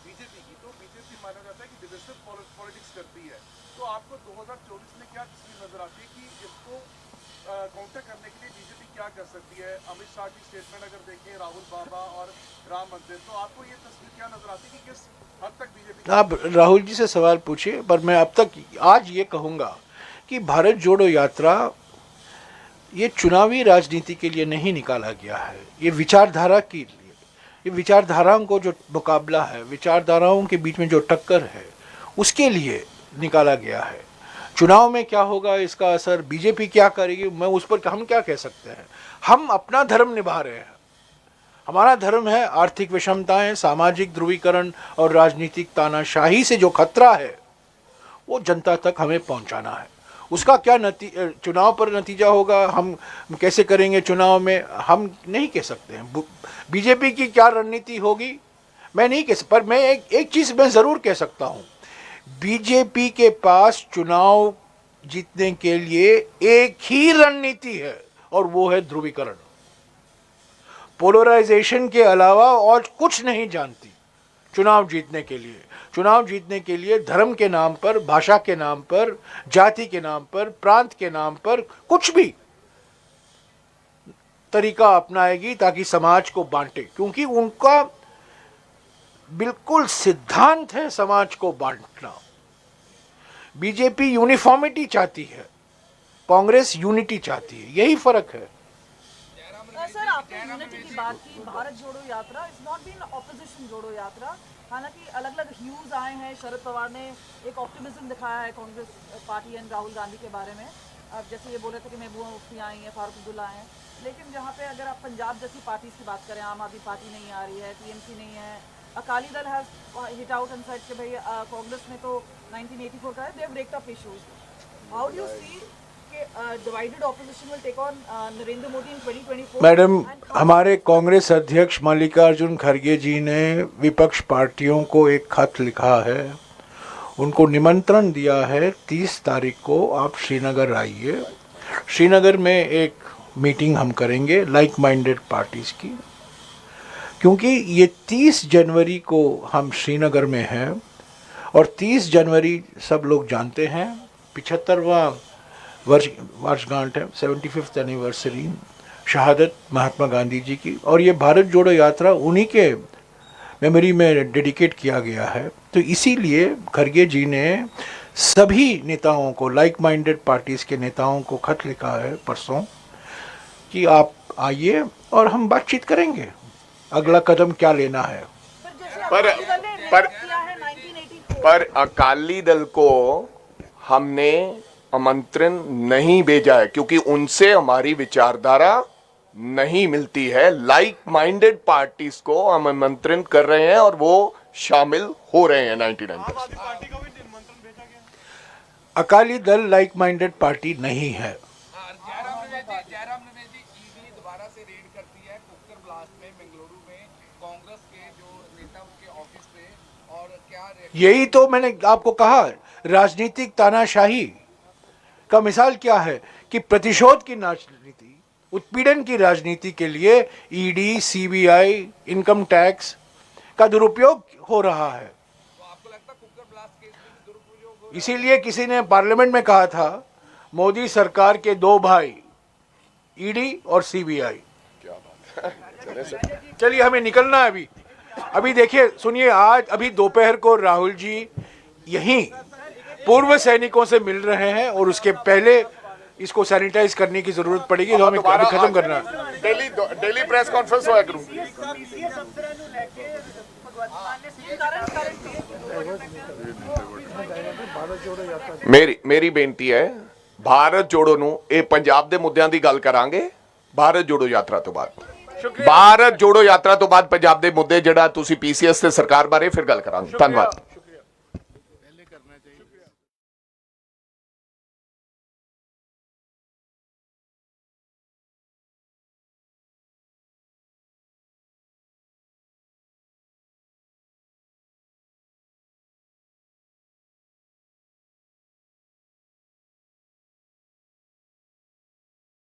बीजेपी की, तो बीजेपी माना जाता है कि डिविसिव पॉलिटिक्स करती है। तो आपको 2024 में क्या तस्वीर नजर आती है कि इसको काउंटर करने के लिए बीजेपी क्या कर सकती है? अमित शाह की स्टेटमेंट अगर देखें, राहुल बाबा और राम मंदिर, तो आपको ये तस्वीर क्या नजर आती है कि किस हद तक बीजेपी? आप राहुल जी से सवाल पूछिए, पर मैं अब तक आज ये कहूँगा कि भारत जोड़ो यात्रा ये चुनावी राजनीति के लिए नहीं निकाला गया है। ये विचारधारा के लिए, ये विचारधाराओं को जो मुकाबला है, विचारधाराओं के बीच में जो टक्कर है, उसके लिए निकाला गया है। चुनाव में क्या होगा, इसका असर बीजेपी क्या करेगी, मैं उस पर हम क्या कह सकते हैं। हम अपना धर्म निभा रहे हैं। हमारा धर्म है आर्थिक विषमताएं, सामाजिक ध्रुवीकरण और राजनीतिक तानाशाही से जो खतरा है वो जनता तक हमें पहुंचाना है। उसका क्या चुनाव पर नतीजा होगा, हम कैसे करेंगे चुनाव में, हम नहीं कह सकते हैं। बीजेपी की क्या रणनीति होगी मैं नहीं कह सकता, पर मैं एक चीज़ मैं ज़रूर कह सकता हूँ, बीजेपी के पास चुनाव जीतने के लिए एक ही रणनीति है और वो है ध्रुवीकरण। पोलराइजेशन के अलावा और कुछ नहीं जानती चुनाव जीतने के लिए। चुनाव जीतने के लिए धर्म के नाम पर, भाषा के नाम पर, जाति के नाम पर, प्रांत के नाम पर कुछ भी तरीका अपनाएगी ताकि समाज को बांटे, क्योंकि उनका बिल्कुल सिद्धांत है समाज को बांटना। बीजेपी यूनिफॉर्मिटी चाहती है, कांग्रेस यूनिटी चाहती है, यही फर्क है। सर, आपने यूनिटी की बात की। भारत जोड़ो यात्रा इज नॉट बीन ऑपोजिशन जोड़ो यात्रा। हालांकि अलग अलग व्यूज आए हैं। शरद पवार ने एक ऑप्टिमिज्म दिखाया है कांग्रेस पार्टी एंड राहुल गांधी के बारे में। अब जैसे ये बोले थे कि महबूबा मुफ्ती आई हैं, फारूक अब्दुल्ला आए हैं, लेकिन जहाँ पे अगर आप पंजाब जैसी पार्टीज की बात करें, आम आदमी पार्टी नहीं आ रही है, टीएमसी नहीं है, Akali Dal has hit out and said कि भाई कांग्रेस ने तो 1984 का है, they have breaked up issues. How do you see divided opposition will take on Narendra Modi in 2024? Madam, हमारे कांग्रेस अध्यक्ष मल्लिकार्जुन खड़गे जी ने विपक्ष पार्टियों को एक खत लिखा है, उनको निमंत्रण दिया है 30 तारीख को आप श्रीनगर आइए। श्रीनगर में एक मीटिंग हम करेंगे लाइक माइंडेड पार्टीज की, क्योंकि ये 30 जनवरी को हम श्रीनगर में हैं और 30 जनवरी सब लोग जानते हैं 75वां वर्षगांठ है, 75th एनिवर्सरी शहादत महात्मा गांधी जी की, और ये भारत जोड़ो यात्रा उन्हीं के मेमोरी में डेडिकेट किया गया है। तो इसीलिए खड़गे जी ने सभी नेताओं को, लाइक माइंडेड पार्टीज के नेताओं को खत लिखा है परसों कि आप आइए और हम बातचीत करेंगे अगला कदम क्या लेना है। पर अकाली दल को हमने आमंत्रण नहीं भेजा है क्योंकि उनसे हमारी विचारधारा नहीं मिलती है। लाइक माइंडेड पार्टीज को हम आमंत्रण कर रहे हैं और वो शामिल हो रहे हैं 99%। Akali Dal like minded party नहीं है। जयराम रमेश जी, ईडी दोबारा से रेड करती है कुकर ब्लास्ट में बेंगलुरु में कांग्रेस के जो नेता उनके ऑफिस पे, और क्या यही तो मैंने आपको कहा, राजनीतिक तानाशाही का मिसाल क्या है कि प्रतिशोध की राजनीति, उत्पीड़न की राजनीति के लिए ईडी, सीबीआई, इनकम टैक्स का दुरुपयोग हो रहा है। तो आपको लगता है कुकर ब्लास्ट केस में दुरुपयोग हो? इसीलिए किसी ने पार्लियामेंट में कहा था मोदी सरकार के दो भाई ईडी और सीबीआई। क्या बात है। चलिए हमें निकलना है अभी देखिए, सुनिए, आज अभी दोपहर को राहुल जी यहीं पूर्व सैनिकों से मिल रहे हैं और उसके पहले इसको सैनिटाइज करने की जरूरत पड़ेगी, तो हमें खत्म करना है। डेली प्रेस कॉन्फ्रेंस होया करूं। मेरी बेनती है, भारत जोड़ो ਨੂੰ ਇਹ ਪੰਜਾਬ ਦੇ ਮੁੱਦਿਆਂ ਦੀ ਗੱਲ ਕਰਾਂਗੇ भारत जोड़ो यात्रा तो बाद। भारत जोड़ो यात्रा तो बाद पंजाब ਦੇ ਮੁੱਦੇ ਜਿਹੜਾ ਤੁਸੀਂ ਪੀਸੀਐਸ ਤੇ ਸਰਕਾਰ ਬਾਰੇ ਫਿਰ ਗੱਲ ਕਰਾਂਗੇ। ਧੰਨਵਾਦ।